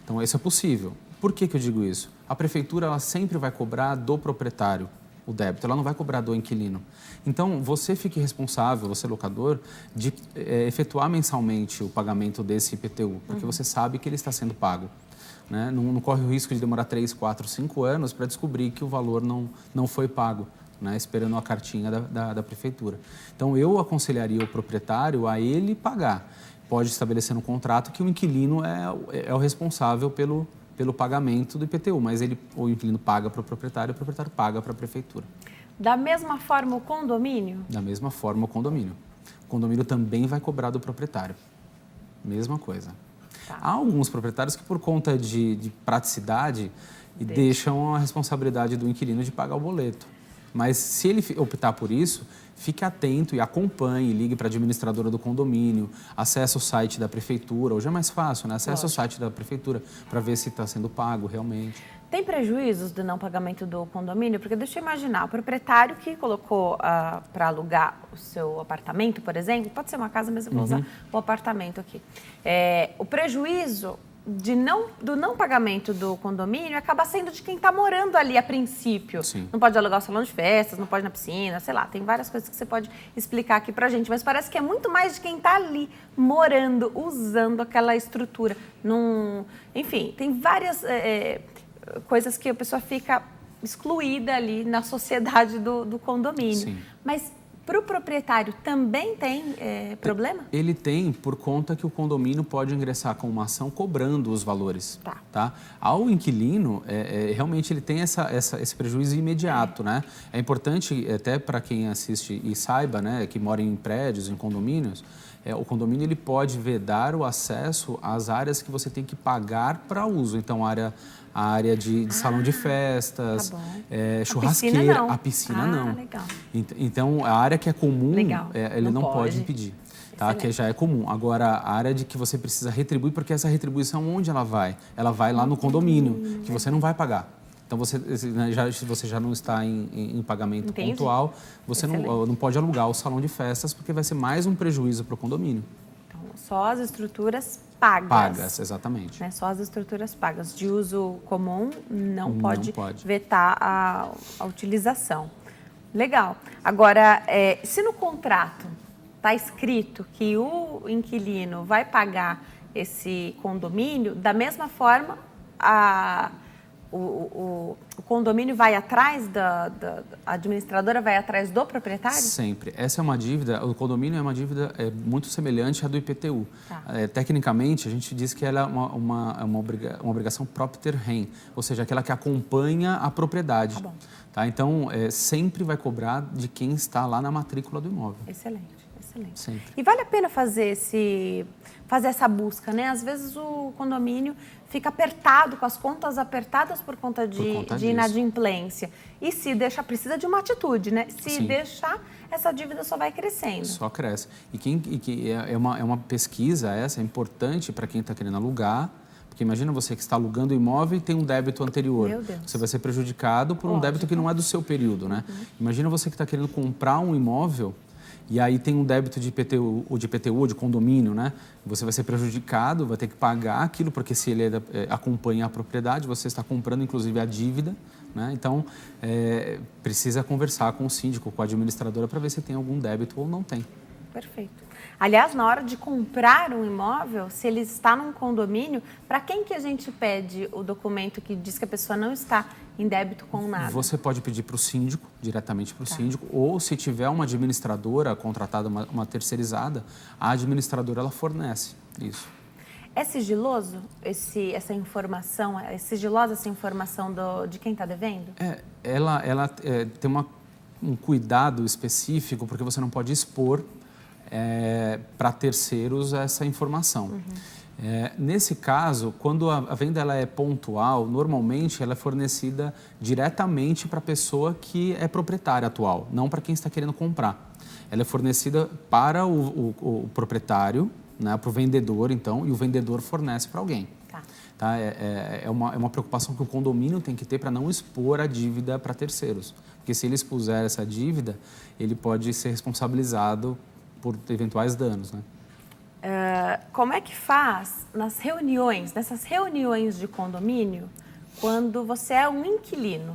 Speaker 2: Então, isso é possível. Por que eu digo isso? A prefeitura ela sempre vai cobrar do proprietário o débito, ela não vai cobrar do inquilino. Então, você fique responsável, você locador, de efetuar mensalmente o pagamento desse IPTU, porque você sabe que ele está sendo pago. Né? Não corre o risco de demorar 3, 4, 5 anos para descobrir que o valor não foi pago, né? Esperando a cartinha da prefeitura. Então, eu aconselharia o proprietário a ele pagar. Pode estabelecer no contrato que o inquilino é o responsável pelo pagamento do IPTU, mas o inquilino paga para o proprietário paga para a prefeitura.
Speaker 1: Da mesma forma o condomínio? Da
Speaker 2: mesma forma o condomínio. O condomínio também vai cobrar do proprietário. Mesma coisa. Há alguns proprietários que, por conta de praticidade, deixam a responsabilidade do inquilino de pagar o boleto. Mas se ele optar por isso, fique atento e acompanhe, ligue para a administradora do condomínio, acesse o site da prefeitura, hoje é mais fácil, né? Acesse o site da prefeitura para ver se está sendo pago realmente.
Speaker 1: Tem prejuízos do não pagamento do condomínio? Porque deixa eu imaginar, o proprietário que colocou para alugar o seu apartamento, por exemplo, pode ser uma casa, mas eu vou usar o apartamento aqui. O prejuízo do não pagamento do condomínio acaba sendo de quem está morando ali a princípio.
Speaker 2: Sim.
Speaker 1: Não pode alugar o salão de festas, não pode ir na piscina, sei lá, tem várias coisas que você pode explicar aqui pra gente, mas parece que é muito mais de quem está ali morando, usando aquela estrutura. Enfim, tem várias coisas que a pessoa fica excluída ali na sociedade do condomínio.
Speaker 2: Sim.
Speaker 1: Mas para o proprietário também tem problema?
Speaker 2: Ele tem por conta que o condomínio pode ingressar com uma ação cobrando os valores. Tá? Ao inquilino, realmente ele tem esse prejuízo imediato, né? É importante, até para quem assiste e saiba, né, que mora em prédios, em condomínios, o condomínio ele pode vedar o acesso às áreas que você tem que pagar para uso. Então, a área de salão de festas,
Speaker 1: tá bom.
Speaker 2: churrasqueira,
Speaker 1: A piscina não.
Speaker 2: Legal. Então, a área que é comum, ele não pode impedir. Tá? Que já é comum. Agora, a área de que você precisa retribuir, porque essa retribuição, onde ela vai? Ela vai lá no condomínio, que você não vai pagar. Então, se você já não está em pagamento pontual, você não pode alugar o salão de festas, porque vai ser mais um prejuízo para o condomínio.
Speaker 1: Então, só as estruturas pagas.
Speaker 2: Pagas, exatamente.
Speaker 1: Né? Só as estruturas pagas. De uso comum, não pode vetar a utilização. Legal. Agora, se no contrato está escrito que o inquilino vai pagar esse condomínio, da mesma forma, o condomínio vai atrás a administradora vai atrás do proprietário?
Speaker 2: Sempre. Essa é uma dívida, o condomínio é uma dívida muito semelhante à do IPTU.
Speaker 1: Tá.
Speaker 2: Tecnicamente, a gente diz que ela é uma obrigação propter rem, ou seja, aquela que acompanha a propriedade.
Speaker 1: Tá bom.
Speaker 2: Tá? Então, sempre vai cobrar de quem está lá na matrícula do imóvel.
Speaker 1: Excelente.
Speaker 2: Sempre.
Speaker 1: E vale a pena fazer essa busca, né? Às vezes o condomínio fica apertado, com as contas apertadas por conta de inadimplência. E se deixar, precisa de uma atitude, né? Se deixar, essa dívida só vai crescendo.
Speaker 2: Só cresce. É uma pesquisa é importante para quem está querendo alugar. Porque imagina você que está alugando o imóvel e tem um débito anterior.
Speaker 1: Meu Deus.
Speaker 2: Você vai ser prejudicado por um débito que não é do seu período, né? Imagina você que está querendo comprar um imóvel e aí tem um débito de IPTU, ou de condomínio, né? Você vai ser prejudicado, vai ter que pagar aquilo, porque se ele acompanha a propriedade, você está comprando, inclusive, a dívida, né? Então, precisa conversar com o síndico, com a administradora, para ver se tem algum débito ou não tem.
Speaker 1: Perfeito. Aliás, na hora de comprar um imóvel, se ele está num condomínio, para quem que a gente pede o documento que diz que a pessoa não está em débito com nada?
Speaker 2: Você pode pedir para o síndico, diretamente para o síndico, ou se tiver uma administradora contratada, uma terceirizada, a administradora ela fornece isso.
Speaker 1: É sigiloso essa informação? É sigilosa essa informação de quem está devendo?
Speaker 2: Ela tem um cuidado específico, porque você não pode expor para terceiros essa informação. Nesse caso, quando a venda ela é pontual, normalmente ela é fornecida diretamente para a pessoa que é proprietária atual, não para quem está querendo comprar. Ela é fornecida para o proprietário, né, para o vendedor, então, e o vendedor fornece para alguém. Tá? É uma preocupação que o condomínio tem que ter para não expor a dívida para terceiros. Porque se ele expuser essa dívida, ele pode ser responsabilizado por eventuais danos, né?
Speaker 1: Como é que faz nessas reuniões de condomínio, quando você é um inquilino?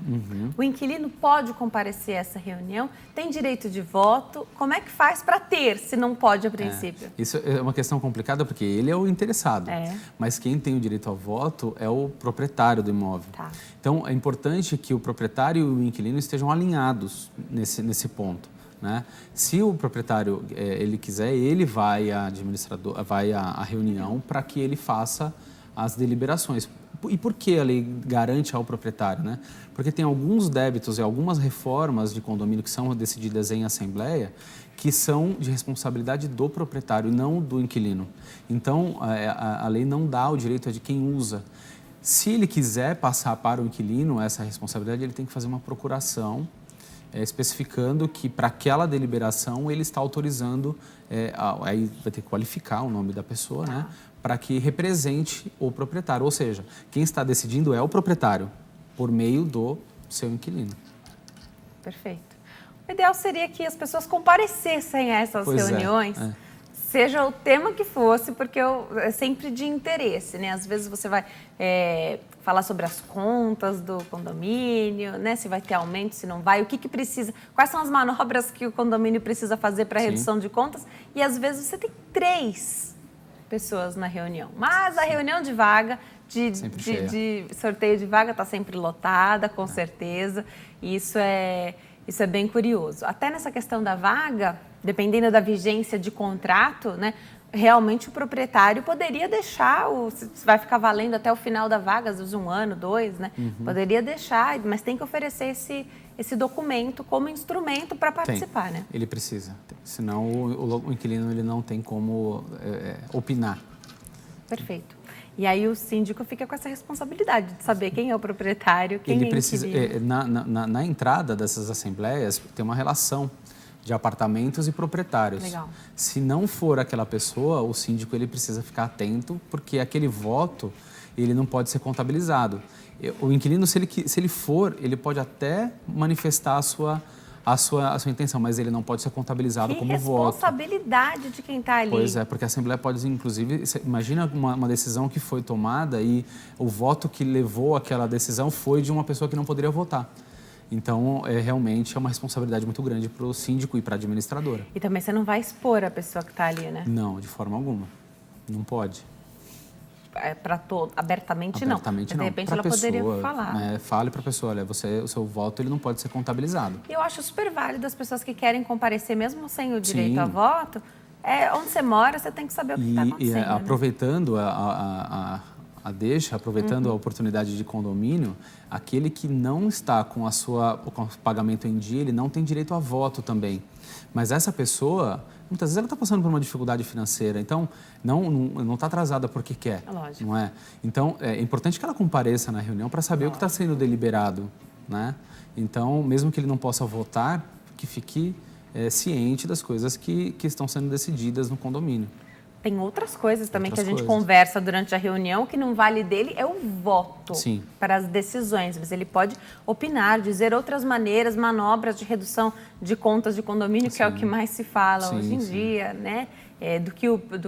Speaker 1: O inquilino pode comparecer a essa reunião, tem direito de voto, como é que faz para ter, se não pode a princípio?
Speaker 2: Isso é uma questão complicada, porque ele é o interessado, mas quem tem o direito ao voto é o proprietário do imóvel.
Speaker 1: Tá.
Speaker 2: Então, é importante que o proprietário e o inquilino estejam alinhados nesse ponto. Né? Se o proprietário ele quiser, ele vai à reunião para que ele faça as deliberações. E por que a lei garante ao proprietário? Né? Porque tem alguns débitos e algumas reformas de condomínio que são decididas em assembleia que são de responsabilidade do proprietário, não do inquilino. Então, a lei não dá o direito de quem usa. Se ele quiser passar para o inquilino essa responsabilidade, ele tem que fazer uma procuração especificando que para aquela deliberação ele está autorizando, aí vai ter que qualificar o nome da pessoa, né, para que represente o proprietário. Ou seja, quem está decidindo é o proprietário, por meio do seu inquilino.
Speaker 1: Perfeito. O ideal seria que as pessoas comparecessem a essas reuniões, seja o tema que fosse, porque é sempre de interesse, né? Às vezes você vai falar sobre as contas do condomínio, né? Se vai ter aumento, se não vai, o que precisa, quais são as manobras que o condomínio precisa fazer para redução de contas, e às vezes você tem 3 pessoas na reunião, mas a reunião de vaga, de sorteio de vaga está sempre lotada, com certeza, e isso é bem curioso. Até nessa questão da vaga, dependendo da vigência de contrato, né, realmente o proprietário poderia deixar, se vai ficar valendo até o final da vaga, às vezes 1 ano, 2, né? Poderia deixar, mas tem que oferecer esse documento como instrumento para participar, né?
Speaker 2: Ele precisa, senão o inquilino ele não tem como opinar.
Speaker 1: Perfeito. E aí o síndico fica com essa responsabilidade de saber quem é o proprietário, quem
Speaker 2: ele
Speaker 1: é o
Speaker 2: precisa,
Speaker 1: inquilino.
Speaker 2: na entrada dessas assembleias tem uma relação de apartamentos e proprietários.
Speaker 1: Legal.
Speaker 2: Se não for aquela pessoa, o síndico ele precisa ficar atento, porque aquele voto ele não pode ser contabilizado. O inquilino, se ele for, ele pode até manifestar a sua intenção, mas ele não pode ser contabilizado como voto.
Speaker 1: Responsabilidade de quem está ali.
Speaker 2: Pois é, porque a Assembleia pode, inclusive, imagina uma decisão que foi tomada e o voto que levou àquela decisão foi de uma pessoa que não poderia votar. Então, realmente é uma responsabilidade muito grande para o síndico e para a administradora.
Speaker 1: E também você não vai expor a pessoa que está ali, né?
Speaker 2: Não, de forma alguma. Não pode.
Speaker 1: Para todo, abertamente não. Mas, de repente
Speaker 2: pra
Speaker 1: ela poderia falar.
Speaker 2: Fale para a pessoa, olha, o seu voto ele não pode ser contabilizado.
Speaker 1: E eu acho super válido as pessoas que querem comparecer, mesmo sem o direito a voto, onde você mora, você tem que saber o que está acontecendo.
Speaker 2: E aproveitando a deixa, aproveitando a oportunidade de condomínio, aquele que não está com o pagamento em dia, ele não tem direito a voto também. Mas essa pessoa, muitas vezes ela está passando por uma dificuldade financeira, então não está atrasada porque quer, não é? Então, é importante que ela compareça na reunião para saber o que está sendo deliberado, né? Então, mesmo que ele não possa votar, que fique ciente das coisas que estão sendo decididas no condomínio.
Speaker 1: Tem outras coisas também que a gente conversa durante a reunião, que não vale dele é o voto para as decisões. Mas ele pode opinar, dizer outras maneiras, manobras de redução de contas de condomínio, que é o que mais se fala hoje em dia, né? Do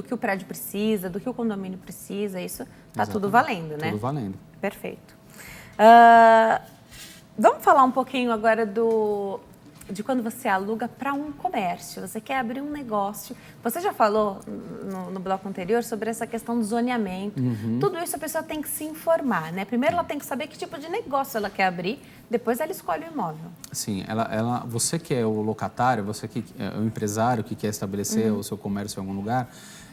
Speaker 1: que o prédio precisa, do que o condomínio precisa, isso está tudo valendo, né?
Speaker 2: Tudo valendo.
Speaker 1: Perfeito. Vamos falar um pouquinho agora de quando você aluga para um comércio, você quer abrir um negócio. Você já falou no bloco anterior sobre essa questão do zoneamento. Tudo isso a pessoa tem que se informar, né? Primeiro ela tem que saber que tipo de negócio ela quer abrir, depois ela escolhe o imóvel.
Speaker 2: Sim, você que é o locatário, você que é o empresário que quer estabelecer o seu comércio em algum lugar,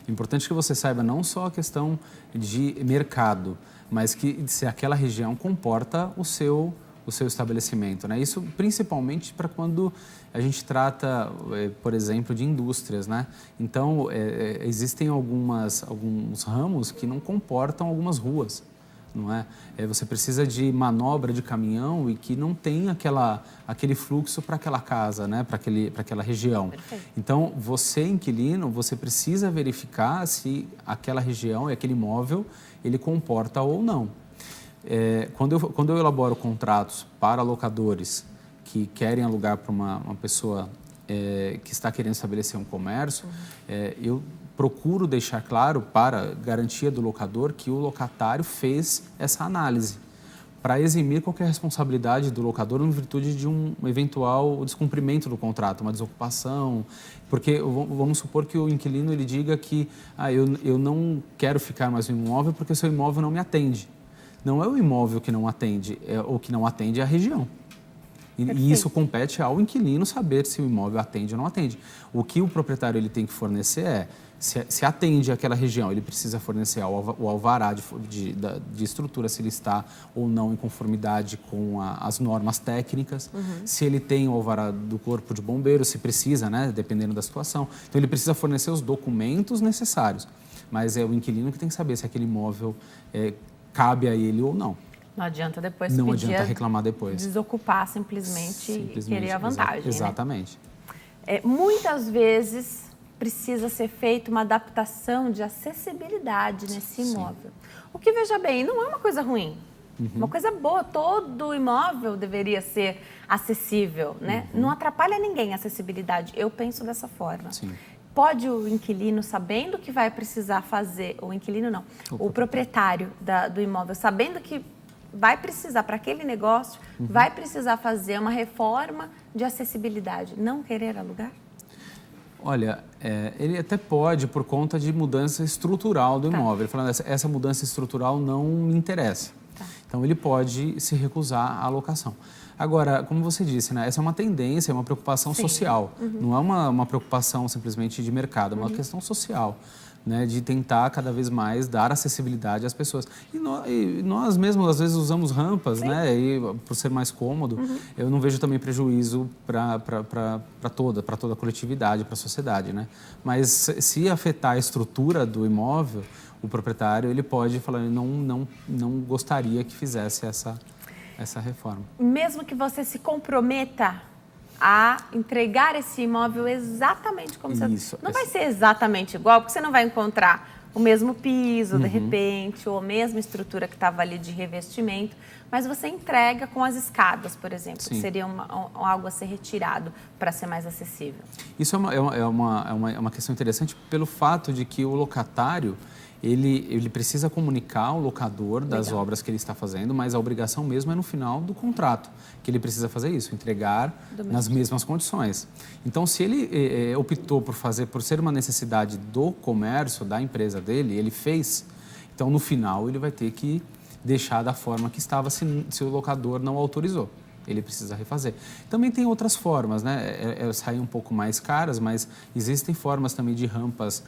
Speaker 2: é importante que você saiba não só a questão de mercado, mas que se aquela região comporta o seu estabelecimento, né? Isso principalmente para quando a gente trata, por exemplo, de indústrias, né? Então, existem alguns ramos que não comportam algumas ruas, não é? Você precisa de manobra de caminhão e que não tem aquele fluxo para aquela casa, né? Para aquela região.
Speaker 1: Perfeito.
Speaker 2: Então, você, inquilino, você precisa verificar se aquela região e aquele imóvel, ele comporta ou não. Quando eu elaboro contratos para locadores que querem alugar para uma pessoa que está querendo estabelecer um comércio, eu procuro deixar claro para garantia do locador que o locatário fez essa análise para eximir qualquer responsabilidade do locador em virtude de um eventual descumprimento do contrato, uma desocupação, porque vamos supor que o inquilino ele diga que eu não quero ficar mais no imóvel porque o seu imóvel não me atende. Não é o imóvel que não atende, o que não atende é a região. E isso compete ao inquilino saber se o imóvel atende ou não atende. O que o proprietário ele tem que fornecer se atende àquela região, ele precisa fornecer o alvará de estrutura, se ele está ou não em conformidade com as normas técnicas, se ele tem o alvará do corpo de bombeiros, se precisa, né, dependendo da situação. Então, ele precisa fornecer os documentos necessários, mas é o inquilino que tem que saber se aquele imóvel cabe a ele ou não.
Speaker 1: Não adianta depois
Speaker 2: Não
Speaker 1: pedir
Speaker 2: adianta reclamar depois.
Speaker 1: Desocupar simplesmente e querer a vantagem.
Speaker 2: Exatamente.
Speaker 1: Né? Muitas vezes precisa ser feita uma adaptação de acessibilidade nesse imóvel. O que, veja bem, não é uma coisa ruim. Uma coisa boa, todo imóvel deveria ser acessível, né? Não atrapalha ninguém a acessibilidade, eu penso dessa forma.
Speaker 2: Sim.
Speaker 1: Pode o inquilino, sabendo que vai precisar fazer, o inquilino não, o proprietário do imóvel, sabendo que vai precisar, para aquele negócio, vai precisar fazer uma reforma de acessibilidade, não querer alugar?
Speaker 2: Olha, ele até pode por conta de mudança estrutural do imóvel. Ele falando, essa mudança estrutural não me interessa. Então, ele pode se recusar à locação. Agora, como você disse, né, essa é uma tendência, é uma preocupação social. Não é uma preocupação simplesmente de mercado, é uma questão social, né, de tentar cada vez mais dar acessibilidade às pessoas. E nós mesmos, às vezes, usamos rampas, né, e, por ser mais cômodo, eu não vejo também prejuízo para toda a coletividade, para a sociedade. Né? Mas se afetar a estrutura do imóvel, o proprietário ele pode falar, não gostaria que fizesse essa reforma.
Speaker 1: Mesmo que você se comprometa a entregar esse imóvel exatamente como você... Não vai ser exatamente igual, porque você não vai encontrar o mesmo piso, de repente, ou a mesma estrutura que estava ali de revestimento, mas você entrega com as escadas, por exemplo, que seria algo a ser retirado para ser mais acessível.
Speaker 2: Isso é uma questão interessante pelo fato de que o locatário, ele precisa comunicar ao locador das obras que ele está fazendo, mas a obrigação mesmo é no final do contrato, que ele precisa fazer isso, entregar nas mesmas condições. Então, se ele optou por ser uma necessidade do comércio, da empresa dele, ele fez, então no final ele vai ter que deixar da forma que estava se o locador não autorizou. Ele precisa refazer. Também tem outras formas, né? Saem um pouco mais caras, mas existem formas também de rampas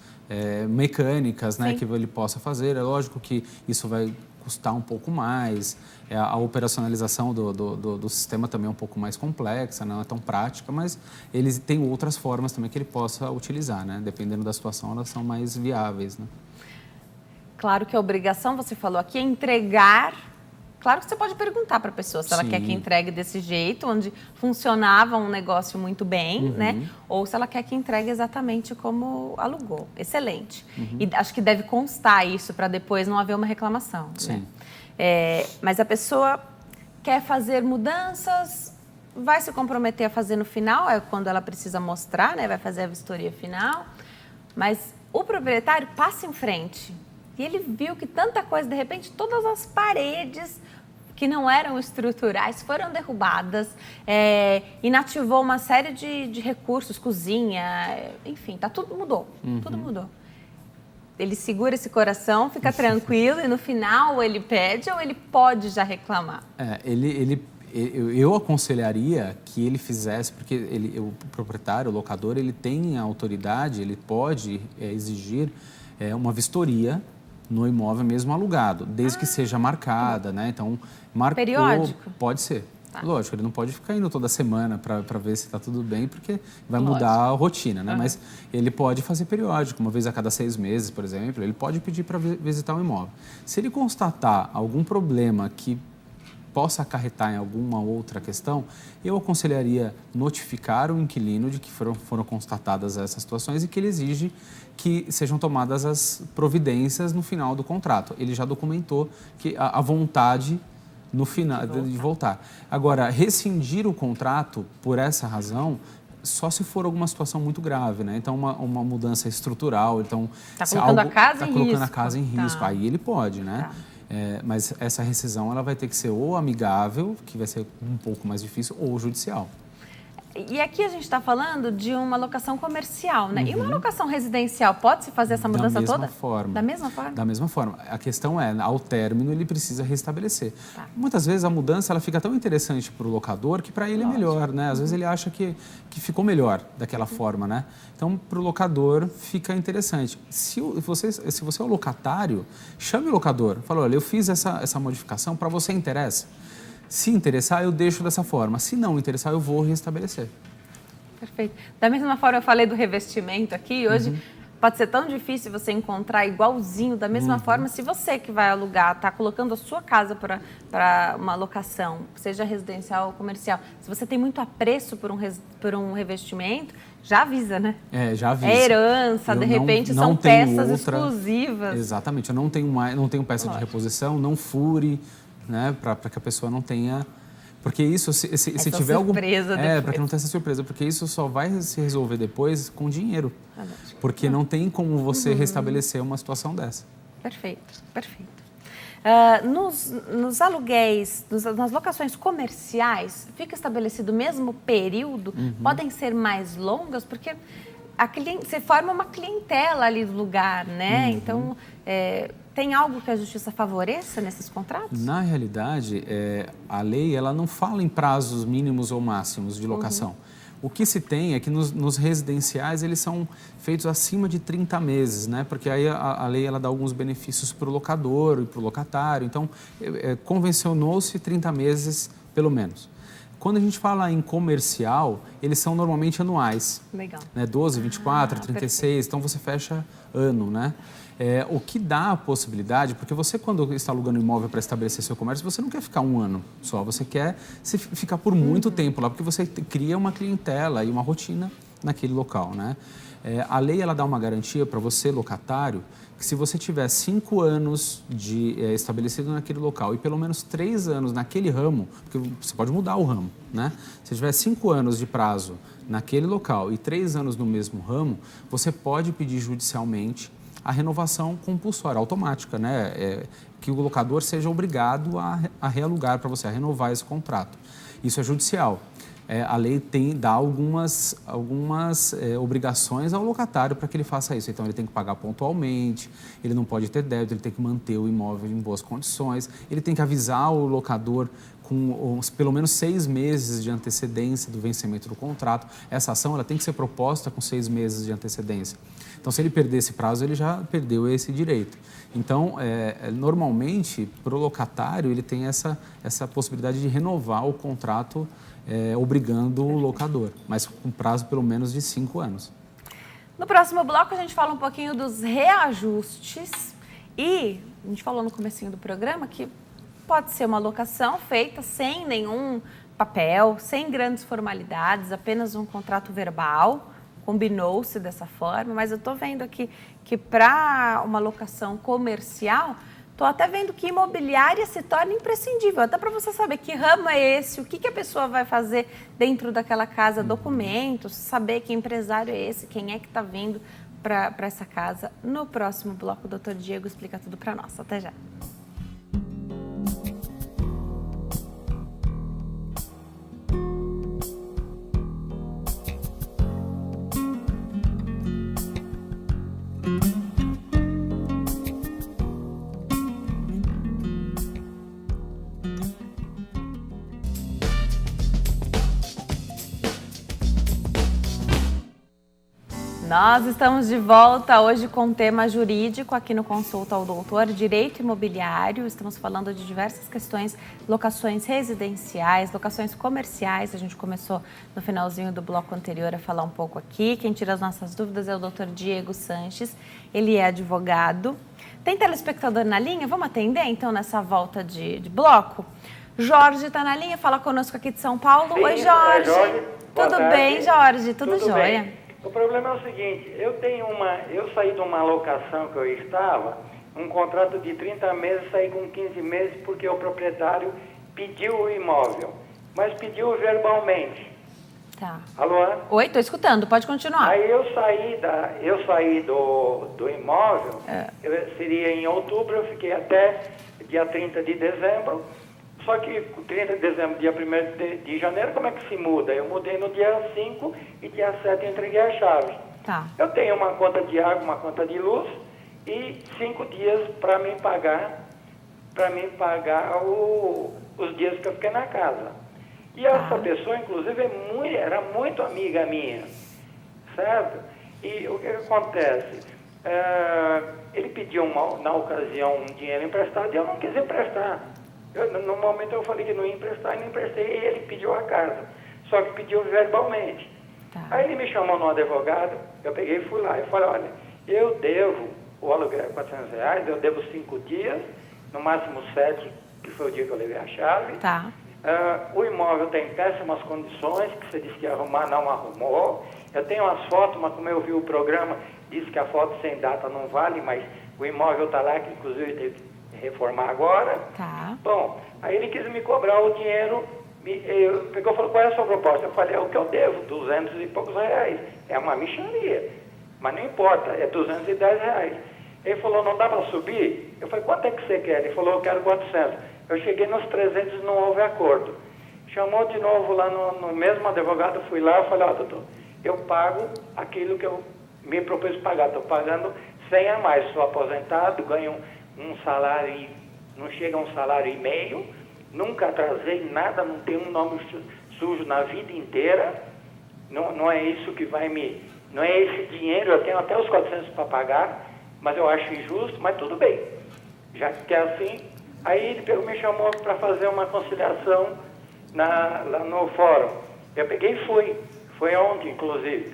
Speaker 2: mecânicas, né? Que ele possa fazer. É lógico que isso vai custar um pouco mais, a operacionalização do sistema também é um pouco mais complexa, não é tão prática, mas eles têm outras formas também que ele possa utilizar, né? Dependendo da situação, elas são mais viáveis, né?
Speaker 1: Claro que a obrigação, você falou aqui, é entregar. Claro que você pode perguntar para a pessoa se ela quer que entregue desse jeito, onde funcionava um negócio muito bem, né? Ou se ela quer que entregue exatamente como alugou. Excelente. E acho que deve constar isso para depois não haver uma reclamação.
Speaker 2: Sim.
Speaker 1: Né? Mas a pessoa quer fazer mudanças, vai se comprometer a fazer no final, é quando ela precisa mostrar, né? Vai fazer a vistoria final. Mas o proprietário passa em frente. E ele viu que tanta coisa, de repente, todas as paredes que não eram estruturais foram derrubadas, inativou uma série de recursos, cozinha, enfim, tudo mudou, tudo mudou. Ele segura esse coração, fica tranquilo e no final ele pede ou ele pode já reclamar?
Speaker 2: Eu aconselharia que ele fizesse, porque o proprietário, o locador, ele tem a autoridade, ele pode exigir uma vistoria no imóvel mesmo alugado, desde que seja marcada, né? Então, marcou...
Speaker 1: Periódico?
Speaker 2: Pode ser. Lógico, ele não pode ficar indo toda semana para ver se está tudo bem, porque vai mudar a rotina, né? Mas ele pode fazer periódico, uma vez a cada 6 meses, por exemplo, ele pode pedir para visitar o imóvel. Se ele constatar algum problema que possa acarretar em alguma outra questão, eu aconselharia notificar o inquilino de que foram constatadas essas situações e que ele exige que sejam tomadas as providências no final do contrato. Ele já documentou que a vontade no final de voltar. Agora, rescindir o contrato por essa razão só se for alguma situação muito grave, né? Então, uma mudança estrutural, então...
Speaker 1: Está colocando
Speaker 2: a casa em risco, aí ele pode, né? Mas essa rescisão ela vai ter que ser ou amigável, que vai ser um pouco mais difícil, ou judicial.
Speaker 1: E aqui a gente está falando de uma locação comercial, né? E uma locação residencial, pode-se fazer essa mudança toda? Da mesma
Speaker 2: forma.
Speaker 1: Da mesma forma?
Speaker 2: Da mesma forma. A questão é, ao término, ele precisa restabelecer. Muitas vezes a mudança ela fica tão interessante para o locador que para ele é melhor, né? Às vezes ele acha que ficou melhor daquela forma, né? Então, para o locador fica interessante. Se você é o locatário, chame o locador. Fala, olha, eu fiz essa modificação, para você interessa? Se interessar, eu deixo dessa forma. Se não interessar, eu vou restabelecer.
Speaker 1: Perfeito. Da mesma forma, eu falei do revestimento aqui. Hoje, pode ser tão difícil você encontrar igualzinho, da mesma forma, se você que vai alugar, está colocando a sua casa para uma locação, seja residencial ou comercial, se você tem muito apreço por um revestimento, já avisa, né?
Speaker 2: Já avisa.
Speaker 1: É herança, de repente são peças exclusivas.
Speaker 2: Exatamente, eu não tenho peça de reposição, não fure, né, para que a pessoa não tenha... Porque isso, se tiver algum... para que não tenha essa surpresa, porque isso só vai se resolver depois com dinheiro. Porque não tem como você restabelecer uma situação dessa.
Speaker 1: Perfeito, perfeito. Nos aluguéis, nas locações comerciais, fica estabelecido o mesmo período? Podem ser mais longas? Porque você forma uma clientela ali do lugar, né? Então, tem algo que a justiça favoreça nesses contratos?
Speaker 2: Na realidade, a lei ela não fala em prazos mínimos ou máximos de locação. O que se tem é que nos residenciais eles são feitos acima de 30 meses, né? Porque aí a lei ela dá alguns benefícios para o locador e para o locatário. Então, convencionou-se 30 meses pelo menos. Quando a gente fala em comercial, eles são normalmente anuais.
Speaker 1: Legal.
Speaker 2: Né? 12, 24, 36, perfeito. Então você fecha ano, né? O que dá a possibilidade, porque você quando está alugando imóvel para estabelecer seu comércio, você não quer ficar um ano só, você quer ficar por muito tempo lá, porque você cria uma clientela e uma rotina naquele local, né? A lei ela dá uma garantia para você, locatário, que se você tiver 5 anos estabelecido naquele local e pelo menos 3 anos naquele ramo, porque você pode mudar o ramo, né? Se tiver 5 anos de prazo naquele local e 3 anos no mesmo ramo, você pode pedir judicialmente a renovação compulsória, automática, né? Que o locador seja obrigado a realugar para você, a renovar esse contrato. Isso é judicial. A lei dá algumas obrigações ao locatário para que ele faça isso. Então, ele tem que pagar pontualmente, ele não pode ter débito, ele tem que manter o imóvel em boas condições, ele tem que avisar o locador com pelo menos 6 meses de antecedência do vencimento do contrato. Essa ação ela tem que ser proposta com 6 meses de antecedência. Então, se ele perder esse prazo, ele já perdeu esse direito. Então, normalmente, para o locatário, ele tem essa possibilidade de renovar o contrato obrigando o locador, mas com prazo pelo menos de 5 anos.
Speaker 1: No próximo bloco, a gente fala um pouquinho dos reajustes e a gente falou no comecinho do programa que pode ser uma locação feita sem nenhum papel, sem grandes formalidades, apenas um contrato verbal, combinou-se dessa forma, mas eu estou vendo aqui que para uma locação comercial, estou até vendo que imobiliária se torna imprescindível, até para você saber que ramo é esse, o que a pessoa vai fazer dentro daquela casa, documentos, saber que empresário é esse, quem é que está vindo para essa casa. No próximo bloco, o doutor Diego explica tudo para nós. Até já. Nós estamos de volta hoje com um tema jurídico aqui no Consulta ao Doutor, Direito Imobiliário. Estamos falando de diversas questões, locações residenciais, locações comerciais. A gente começou no finalzinho do bloco anterior a falar um pouco aqui. Quem tira as nossas dúvidas é o doutor Diego Sanches, ele é advogado. Tem telespectador na linha? Vamos atender então nessa volta de bloco? Jorge está na linha, fala conosco aqui de São Paulo.
Speaker 4: Sim,
Speaker 1: oi, Jorge.
Speaker 4: Jorge.
Speaker 1: Tudo bem, Jorge? Tudo jóia?
Speaker 4: Bem. O problema é o seguinte, eu saí de uma locação que eu estava, um contrato de 30 meses, saí com 15 meses porque o proprietário pediu o imóvel, mas pediu verbalmente.
Speaker 1: Tá.
Speaker 4: Alô?
Speaker 1: Oi, estou escutando, pode continuar.
Speaker 4: Aí eu saí do imóvel, seria em outubro, eu fiquei até dia 30 de dezembro, só que 30 de dezembro, dia 1º de janeiro, como é que se muda? Eu mudei no dia 5 e dia 7 eu entreguei a chave.
Speaker 1: Tá.
Speaker 4: Eu tenho uma conta de água, uma conta de luz e 5 dias para me pagar os dias que eu fiquei na casa. E essa pessoa, inclusive, era muito amiga minha, certo? E o que acontece? Ele pediu, na ocasião, um dinheiro emprestado e eu não quis emprestar. No momento eu falei que não ia emprestar e não emprestei, e ele pediu a casa, só que pediu verbalmente.
Speaker 1: Tá.
Speaker 4: Aí ele me chamou no advogado, eu peguei e fui lá e falei, olha, eu devo, o aluguel é R$400, eu devo 5 dias, no máximo 7, que foi o dia que eu levei a chave.
Speaker 1: Tá.
Speaker 4: O imóvel tem péssimas condições, que você disse que ia arrumar, não arrumou. Eu tenho as fotos, mas como eu vi o programa, disse que a foto sem data não vale, mas o imóvel está lá, que inclusive teve que reformar agora.
Speaker 1: Tá.
Speaker 4: Bom, aí ele quis me cobrar o dinheiro, pegou e falou, qual é a sua proposta? Eu falei, é o que eu devo, 200 e poucos reais. É uma mixaria, mas não importa, é 210 reais. Ele falou, não dá para subir? Eu falei, quanto é que você quer? Ele falou, eu quero 400. Eu cheguei nos 300 e não houve acordo. Chamou de novo lá no mesmo advogado, fui lá e falei, ó, doutor, eu pago aquilo que eu me propus pagar. Estou pagando 100 a mais, sou aposentado, ganho um salário, não chega a um salário e meio, nunca atrasei nada, não tenho um nome sujo na vida inteira, não é isso que vai não é esse dinheiro, eu tenho até os 400 para pagar, mas eu acho injusto, mas tudo bem, já que é assim. Aí ele me chamou para fazer uma conciliação lá no fórum. Eu peguei e fui. Foi ontem, inclusive.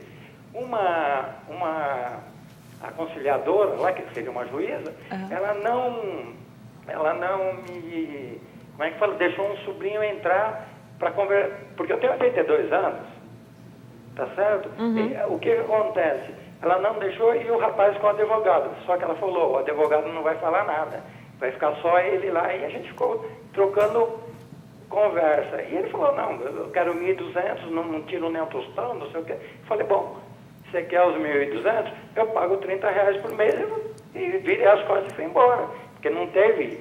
Speaker 4: A conciliadora, lá que seria uma juíza, ela não me... Como é que fala? Deixou um sobrinho entrar para conversar. Porque eu tenho 82 anos, tá certo? E, o que acontece? Ela não deixou e o rapaz com o advogado. Só que ela falou, o advogado não vai falar nada. Vai ficar só ele lá, e a gente ficou trocando conversa. E ele falou, não, eu quero 1.200, não tiro nem um tostão, não sei o quê. Eu falei, bom, você quer os 1.200? Eu pago 30 reais por mês e virei as costas e fui embora, porque não teve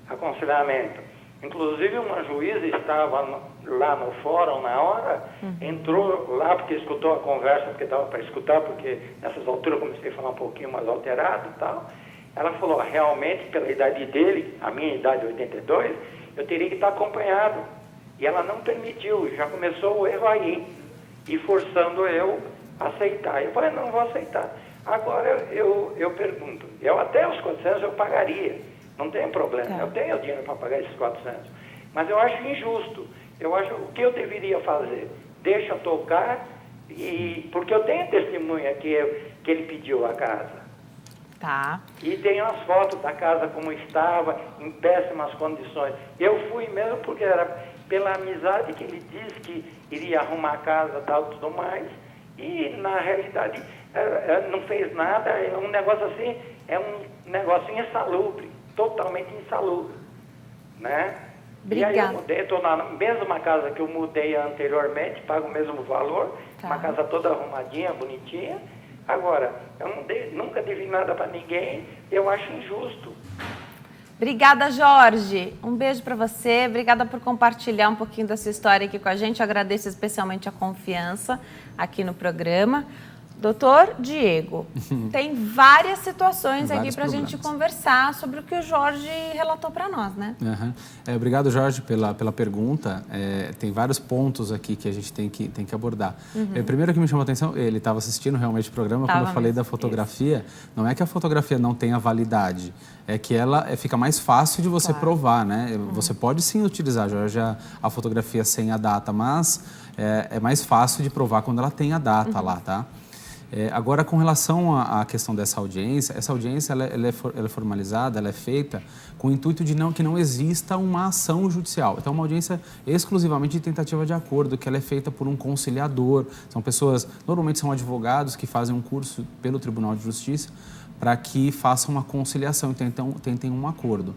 Speaker 4: aconselhamento. Inclusive, uma juíza estava lá no fórum na hora, entrou lá porque escutou a conversa, porque estava para escutar, porque nessas alturas eu comecei a falar um pouquinho mais alterado e tal. Ela falou, realmente, pela idade dele, a minha idade, 82, eu teria que estar acompanhado. E ela não permitiu, já começou o erro aí, e forçando eu a aceitar. Eu falei, não vou aceitar. Agora eu pergunto, eu até os 400 eu pagaria, não tem problema, eu tenho dinheiro para pagar esses 400. Mas eu acho injusto, eu acho o que eu deveria fazer? Deixa tocar, porque eu tenho testemunha que ele pediu a casa.
Speaker 1: Tá.
Speaker 4: E tenho as fotos da casa como estava, em péssimas condições. Eu fui mesmo porque era pela amizade que ele disse que iria arrumar a casa e tal, tudo mais. E, na realidade, não fez nada. É um negócio assim, é um negócio insalubre, totalmente insalubre, né?
Speaker 1: Obrigada.
Speaker 4: E aí eu mudei, estou na mesma casa que eu mudei anteriormente, pago o mesmo valor, uma casa toda arrumadinha, bonitinha. Agora, eu nunca devi nada para ninguém, eu acho injusto.
Speaker 1: Obrigada, Jorge. Um beijo para você. Obrigada por compartilhar um pouquinho da sua história aqui com a gente. Eu agradeço especialmente a confiança aqui no programa. Doutor Diego, tem várias situações aqui para a gente conversar sobre o que o Jorge relatou para nós, né?
Speaker 2: Obrigado, Jorge, pela pergunta. Tem vários pontos aqui que a gente tem que abordar. Primeiro que me chamou a atenção, ele estava assistindo realmente o programa, quando eu falei da fotografia, não é que a fotografia não tenha validade, é que ela fica mais fácil de você provar, né? Você pode sim utilizar, Jorge, a fotografia sem a data, mas é mais fácil de provar quando ela tem a data lá, tá? Agora, com relação à questão dessa audiência, essa audiência ela é formalizada, ela é feita com o intuito de que não exista uma ação judicial. Então, uma audiência exclusivamente de tentativa de acordo, que ela é feita por um conciliador. São pessoas, normalmente são advogados que fazem um curso pelo Tribunal de Justiça para que façam uma conciliação, então tentem um acordo.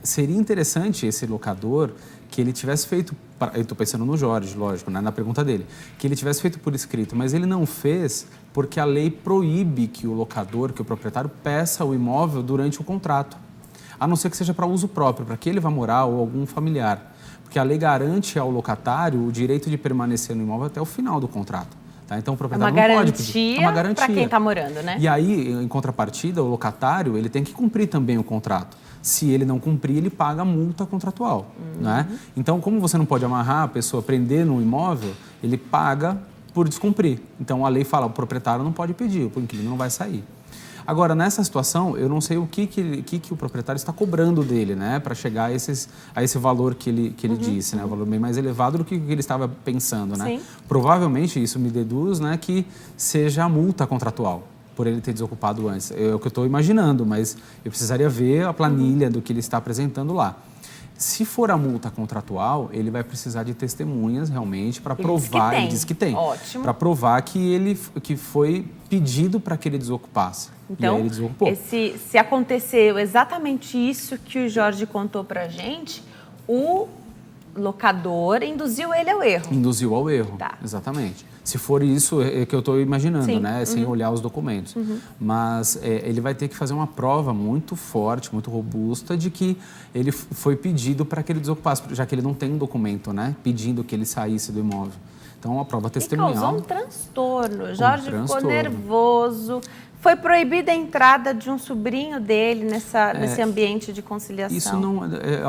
Speaker 2: Seria interessante esse locador que ele tivesse feito, eu estou pensando no Jorge, lógico, né, na pergunta dele, que ele tivesse feito por escrito, mas ele não fez porque a lei proíbe que o locador, que o proprietário, peça o imóvel durante o contrato, a não ser que seja para uso próprio, para que ele vá morar ou algum familiar, porque a lei garante ao locatário o direito de permanecer no imóvel até o final do contrato. Tá? Então o proprietário não pode pedir. É uma garantia
Speaker 1: para quem está morando, né?
Speaker 2: E aí, em contrapartida, o locatário ele tem que cumprir também o contrato. Se ele não cumprir, ele paga a multa contratual, né? Então, como você não pode amarrar a pessoa, prender no imóvel, ele paga por descumprir. Então, a lei fala, o proprietário não pode pedir, o inquilino não vai sair. Agora, nessa situação, eu não sei o que o proprietário está cobrando dele, né? Para chegar a esse valor que ele disse, né? O valor bem mais elevado do que ele estava pensando, né?
Speaker 1: Sim.
Speaker 2: Provavelmente, isso me deduz, né, que seja a multa contratual. por ele ter desocupado antes. É o que eu estou imaginando, mas eu precisaria ver a planilha do que ele está apresentando lá. Se for a multa contratual, ele vai precisar de testemunhas realmente para provar. Ele diz que tem.
Speaker 1: Ótimo.
Speaker 2: Para provar que foi pedido para que ele desocupasse.
Speaker 1: Então,
Speaker 2: e aí ele desocupou.
Speaker 1: Se aconteceu exatamente isso que o Jorge contou para a gente, o locador induziu ele ao erro.
Speaker 2: Induziu ao erro,
Speaker 1: Tá.
Speaker 2: Exatamente. Se for isso, é que eu estou imaginando,
Speaker 1: Sim.
Speaker 2: né? Sem olhar os documentos. Mas ele vai ter que fazer uma prova muito forte, muito robusta, de que ele foi pedido para que ele desocupasse, já que ele não tem um documento, né? Pedindo que ele saísse do imóvel. Então, uma prova testemunhal.
Speaker 1: E causou um transtorno. Jorge ficou
Speaker 2: transtorno.
Speaker 1: nervoso. Foi proibida a entrada de um sobrinho dele nesse ambiente de conciliação.
Speaker 2: Isso não,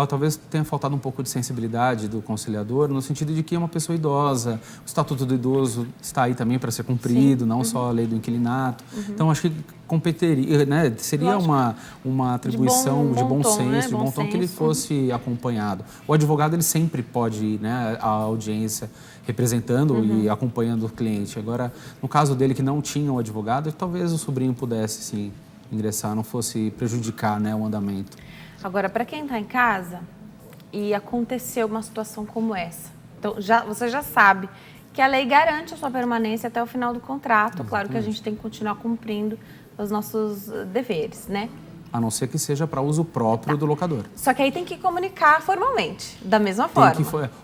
Speaker 2: talvez tenha faltado um pouco de sensibilidade do conciliador, no sentido de que é uma pessoa idosa, o Estatuto do Idoso está aí também para ser cumprido, não só a lei do inquilinato. Então, acho que competiria, né? Seria uma atribuição de bom senso,
Speaker 1: né?
Speaker 2: de bom tom, que ele fosse acompanhado. O advogado, ele sempre pode ir, né, à audiência representando e acompanhando o cliente. Agora, no caso dele que não tinha o advogado, talvez o sobrinho pudesse, sim, ingressar, não fosse prejudicar, né, o andamento.
Speaker 1: Agora, para quem está em casa e aconteceu uma situação como essa, então você já sabe que a lei garante a sua permanência até o final do contrato. Claro que a gente tem que continuar cumprindo os nossos deveres, né?
Speaker 2: A não ser que seja para uso próprio do locador.
Speaker 1: Só que aí tem que comunicar formalmente, da mesma forma.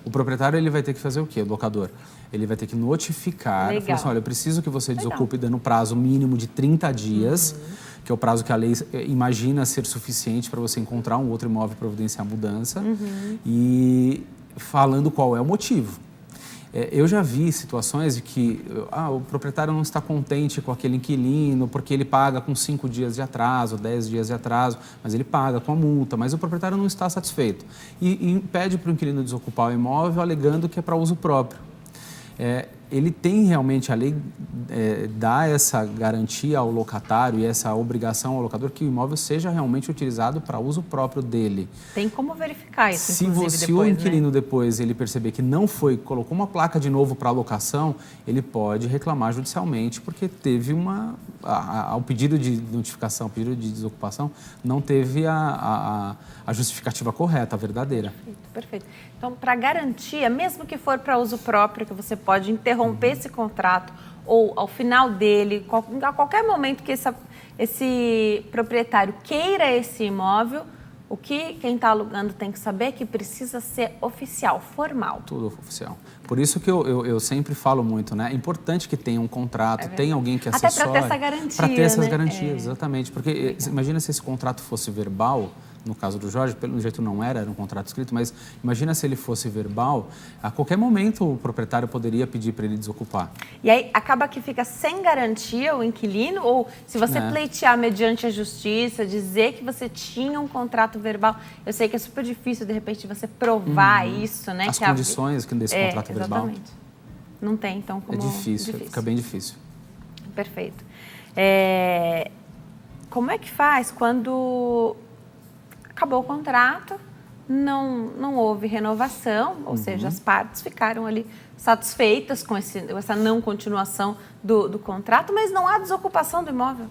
Speaker 2: O proprietário, ele vai ter que fazer o quê, o locador? Ele vai ter que notificar, falar assim, olha, eu preciso que você desocupe dando prazo mínimo de 30 dias, que é o prazo que a lei imagina ser suficiente para você encontrar um outro imóvel e providenciar a mudança, e falando qual é o motivo. Eu já vi situações de que o proprietário não está contente com aquele inquilino porque ele paga com 5 dias de atraso, 10 dias de atraso, mas ele paga com a multa, mas o proprietário não está satisfeito. E pede para o inquilino desocupar o imóvel alegando que é para uso próprio. Ele tem realmente, a lei dá essa garantia ao locatário e essa obrigação ao locador que o imóvel seja realmente utilizado para uso próprio dele.
Speaker 1: Tem como verificar isso,
Speaker 2: se
Speaker 1: inclusive,
Speaker 2: o inquilino depois ele perceber que não foi, colocou uma placa de novo para alocação, ele pode reclamar judicialmente porque teve ao pedido de notificação, pedido de desocupação, não teve a justificativa correta, a verdadeira.
Speaker 1: Perfeito. Então, para garantia, mesmo que for para uso próprio, que você pode interromper esse contrato ou ao final dele, a qualquer momento que esse proprietário queira esse imóvel, o que quem está alugando tem que saber é que precisa ser oficial, formal.
Speaker 2: Tudo oficial. Por isso que eu sempre falo muito, né? É importante que tenha um contrato, tenha alguém que assessore.
Speaker 1: Até para ter essa garantia,
Speaker 2: para ter essas
Speaker 1: né?
Speaker 2: garantias, exatamente. Porque imagina se esse contrato fosse verbal, no caso do Jorge, pelo jeito não era um contrato escrito, mas imagina se ele fosse verbal, a qualquer momento o proprietário poderia pedir para ele desocupar.
Speaker 1: E aí acaba que fica sem garantia o inquilino, ou se você pleitear mediante a justiça, dizer que você tinha um contrato verbal, eu sei que é super difícil de repente você provar isso, né?
Speaker 2: As condições desse contrato verbal.
Speaker 1: Exatamente. Não tem, então, como...
Speaker 2: É difícil, fica bem difícil.
Speaker 1: Perfeito. Como é que faz quando acabou o contrato, não houve renovação, ou seja, as partes ficaram ali satisfeitas com essa não continuação do contrato, mas não há desocupação do imóvel,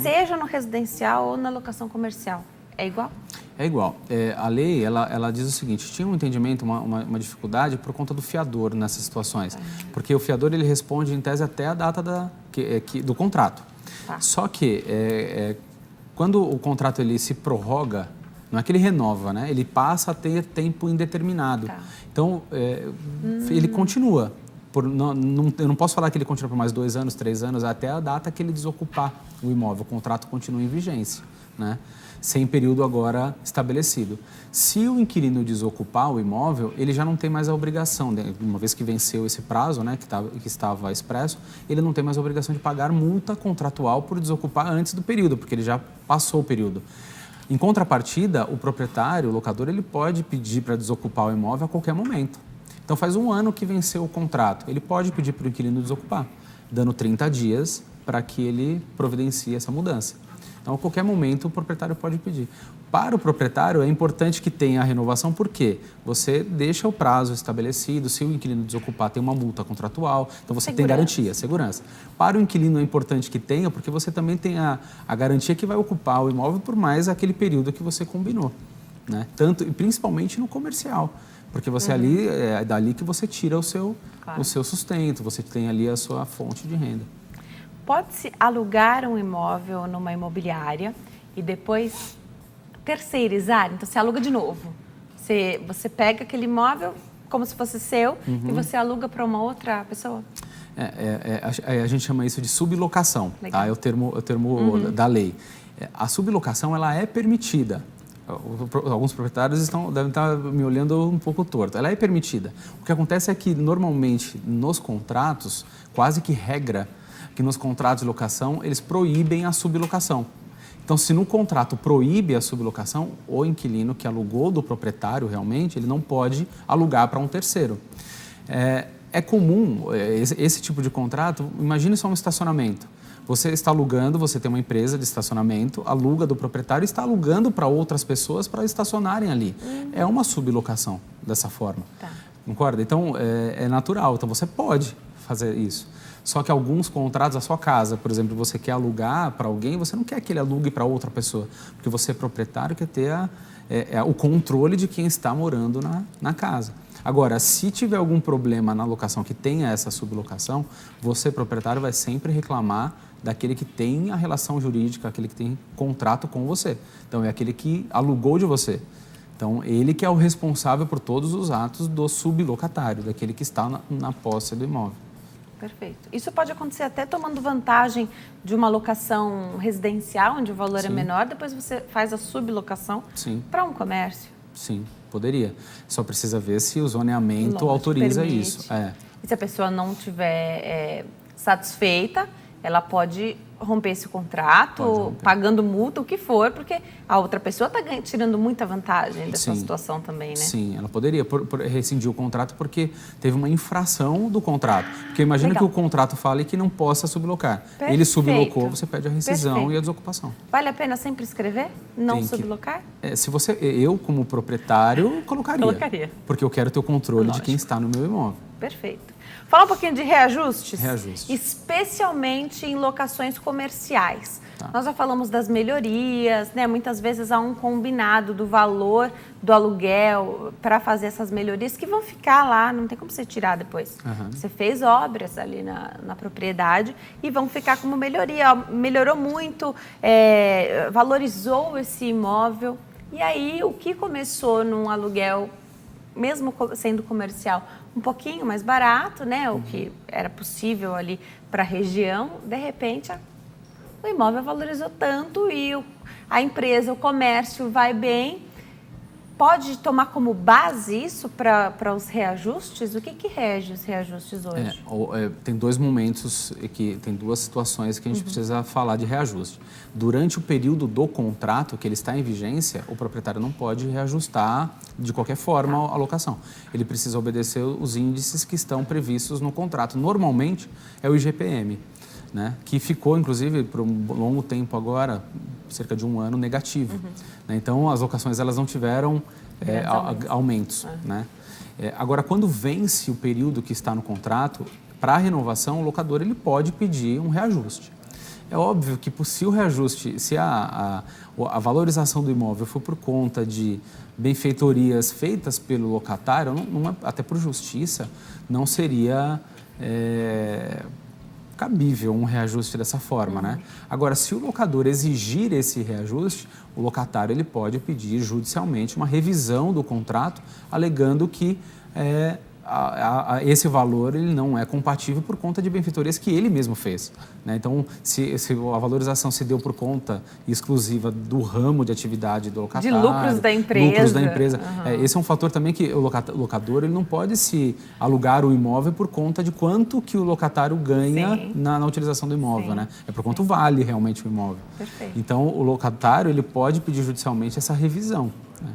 Speaker 1: seja no residencial ou na locação comercial. É igual?
Speaker 2: É igual. A lei, ela diz o seguinte, tinha um entendimento, uma dificuldade por conta do fiador nessas situações, porque o fiador ele responde em tese até a data do contrato. Só que quando o contrato ele se prorroga, não é que ele renova, né? Ele passa a ter tempo indeterminado. Então, ele continua. Eu não posso falar que ele continua por mais 2 anos, 3 anos, até a data que ele desocupar o imóvel. O contrato continua em vigência, né? Sem período agora estabelecido. Se o inquilino desocupar o imóvel, ele já não tem mais a obrigação, uma vez que venceu esse prazo, né, que estava expresso, ele não tem mais a obrigação de pagar multa contratual por desocupar antes do período, porque ele já passou o período. Em contrapartida, o proprietário, o locador, ele pode pedir para desocupar o imóvel a qualquer momento. Então, faz 1 ano que venceu o contrato. Ele pode pedir para o inquilino desocupar, dando 30 dias para que ele providencie essa mudança. Então, a qualquer momento, o proprietário pode pedir. Para o proprietário, é importante que tenha a renovação, porque você deixa o prazo estabelecido, se o inquilino desocupar, tem uma multa contratual, então você tem garantia, segurança. Para o inquilino é importante que tenha, porque você também tem a garantia que vai ocupar o imóvel por mais aquele período que você combinou, né? Tanto, e principalmente no comercial, porque você ali, é dali que você tira o seu sustento, você tem ali a sua fonte de renda.
Speaker 1: Pode-se alugar um imóvel numa imobiliária e depois terceirizar? Então, você aluga de novo. Você pega aquele imóvel como se fosse seu e você aluga para uma outra pessoa?
Speaker 2: A gente chama isso de sublocação, tá? É o termo da lei. A sublocação, ela é permitida. Alguns proprietários devem estar me olhando um pouco torto. Ela é permitida. O que acontece é que, normalmente, nos contratos, quase que regra, que nos contratos de locação, eles proíbem a sublocação. Então, se no contrato proíbe a sublocação, o inquilino que alugou do proprietário, realmente, ele não pode alugar para um terceiro. É comum esse tipo de contrato, imagine só um estacionamento. Você está alugando, você tem uma empresa de estacionamento, aluga do proprietário e está alugando para outras pessoas para estacionarem ali. É uma sublocação dessa forma. Tá. Concorda? Então, é natural. Então, você pode fazer isso. Só que alguns contratos, a sua casa, por exemplo, você quer alugar para alguém, você não quer que ele alugue para outra pessoa, porque você é proprietário, quer ter o controle de quem está morando na casa. Agora, se tiver algum problema na locação que tenha essa sublocação, você, proprietário, vai sempre reclamar daquele que tem a relação jurídica, aquele que tem contrato com você. Então, é aquele que alugou de você. Então, ele que é o responsável por todos os atos do sublocatário, daquele que está na posse do imóvel.
Speaker 1: Perfeito. Isso pode acontecer até tomando vantagem de uma locação residencial, onde o valor é menor, depois você faz a sublocação para um comércio.
Speaker 2: Sim, poderia. Só precisa ver se o zoneamento autoriza
Speaker 1: permite.
Speaker 2: Isso.
Speaker 1: E se a pessoa não estiver satisfeita, ela pode romper esse contrato, pagando multa, o que for, porque a outra pessoa está tirando muita vantagem dessa situação também, né? Sim,
Speaker 2: ela poderia rescindir o contrato porque teve uma infração do contrato. Porque imagina que o contrato fale que não possa sublocar.
Speaker 1: Perfeito.
Speaker 2: Ele sublocou, você pede a rescisão e a desocupação.
Speaker 1: Vale a pena sempre escrever? Não sublocar?
Speaker 2: Eu, como proprietário, colocaria. Porque eu quero ter o controle de quem está no meu imóvel.
Speaker 1: Perfeito. Fala um pouquinho de reajustes.
Speaker 2: Especialmente
Speaker 1: em locações comerciais. Nós já falamos das melhorias, né? Muitas vezes há um combinado do valor do aluguel para fazer essas melhorias que vão ficar lá, não tem como você tirar depois. Você fez obras ali na propriedade e vão ficar como melhoria. Melhorou muito, valorizou esse imóvel. E aí, o que começou num aluguel, mesmo sendo comercial, um pouquinho mais barato, né? O que era possível ali para a região, de repente o imóvel valorizou tanto e a empresa, o comércio vai bem. Pode tomar como base isso para os reajustes? O que rege os reajustes hoje?
Speaker 2: Tem dois momentos, tem duas situações que a gente precisa falar de reajuste. Durante o período do contrato, que ele está em vigência, o proprietário não pode reajustar de qualquer forma a locação. Ele precisa obedecer os índices que estão previstos no contrato. Normalmente é o IGPM, né? Que ficou, inclusive, por um longo tempo agora, cerca de um ano, negativo. Né? Então, as locações elas não tiveram aumentos. Né? Agora, quando vence o período que está no contrato, para a renovação, o locador ele pode pedir um reajuste. É óbvio que se o reajuste, se a valorização do imóvel for por conta de benfeitorias feitas pelo locatário, até por justiça, não seria cabível um reajuste dessa forma, né? Agora, se o locador exigir esse reajuste, o locatário ele pode pedir judicialmente uma revisão do contrato, alegando que esse valor ele não é compatível por conta de benfeitorias que ele mesmo fez. Né? Então, se a valorização se deu por conta exclusiva do ramo de atividade do locatário...
Speaker 1: De lucros da empresa.
Speaker 2: Esse é um fator também que o locador ele não pode se alugar o imóvel por conta de quanto que o locatário ganha na utilização do imóvel. Né? É por quanto vale realmente o imóvel.
Speaker 1: Perfeito.
Speaker 2: Então, o locatário ele pode pedir judicialmente essa revisão. Né?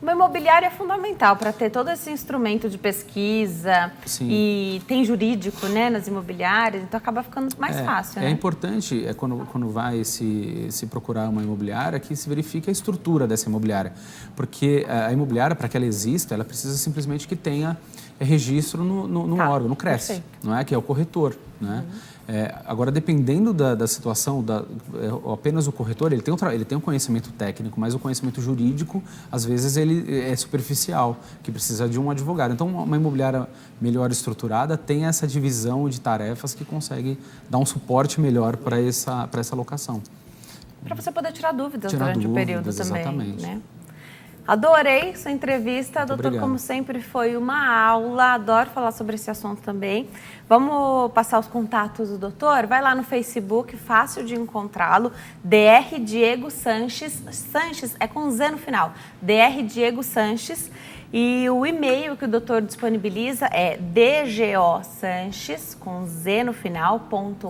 Speaker 1: Uma imobiliária é fundamental para ter todo esse instrumento de pesquisa.
Speaker 2: Sim.
Speaker 1: E tem jurídico, né, nas imobiliárias, então acaba ficando mais fácil, né?
Speaker 2: É importante, quando vai se procurar uma imobiliária, que se verifique a estrutura dessa imobiliária. Porque a imobiliária, para que ela exista, ela precisa simplesmente que tenha registro no órgão, no CRES, não é? Que é o corretor, né? Agora, dependendo da situação, apenas o corretor, ele tem um conhecimento técnico, mas o conhecimento jurídico, às vezes, ele é superficial, que precisa de um advogado. Então, uma imobiliária melhor estruturada tem essa divisão de tarefas que consegue dar um suporte melhor para essa locação.
Speaker 1: Para você poder tirar dúvidas durante o período também,
Speaker 2: exatamente.
Speaker 1: né? Adorei sua entrevista,
Speaker 2: Muito
Speaker 1: doutor,
Speaker 2: obrigado.
Speaker 1: como sempre foi uma aula, adoro falar sobre esse assunto também. Vamos passar os contatos do doutor? Vai lá no Facebook, fácil de encontrá-lo, Dr. Diego Sanches, Sanches é com Z no final, Dr. Diego Sanches, e o e-mail que o doutor disponibiliza é dgosanches, com Z no final,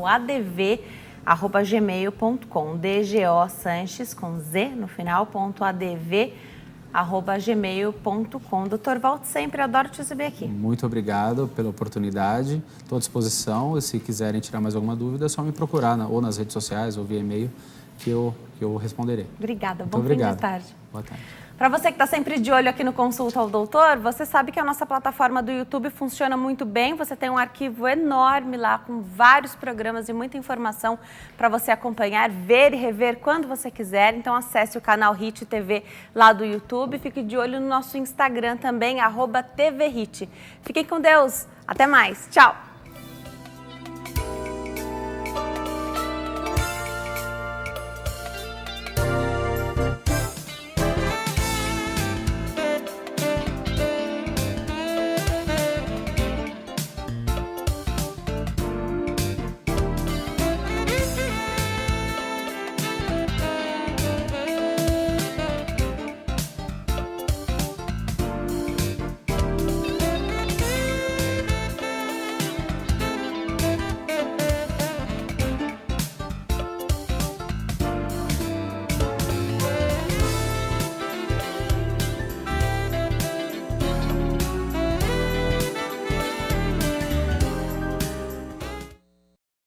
Speaker 1: .adv@gmail.com, dgosanches, com Z no final, .adv@gmail.com. Doutor, volte sempre, adoro te receber aqui.
Speaker 2: Muito obrigado pela oportunidade, estou à disposição. Se quiserem tirar mais alguma dúvida, é só me procurar ou nas redes sociais ou via e-mail que eu responderei.
Speaker 1: Obrigada,
Speaker 2: Muito
Speaker 1: bom
Speaker 2: obrigado.
Speaker 1: fim de tarde.
Speaker 2: Boa tarde.
Speaker 1: Para você que está sempre de olho aqui no Consulta ao Doutor, você sabe que a nossa plataforma do YouTube funciona muito bem. Você tem um arquivo enorme lá com vários programas e muita informação para você acompanhar, ver e rever quando você quiser. Então acesse o canal Hit TV lá do YouTube. Fique de olho no nosso Instagram também, @TVHit. Fiquem com Deus. Até mais. Tchau.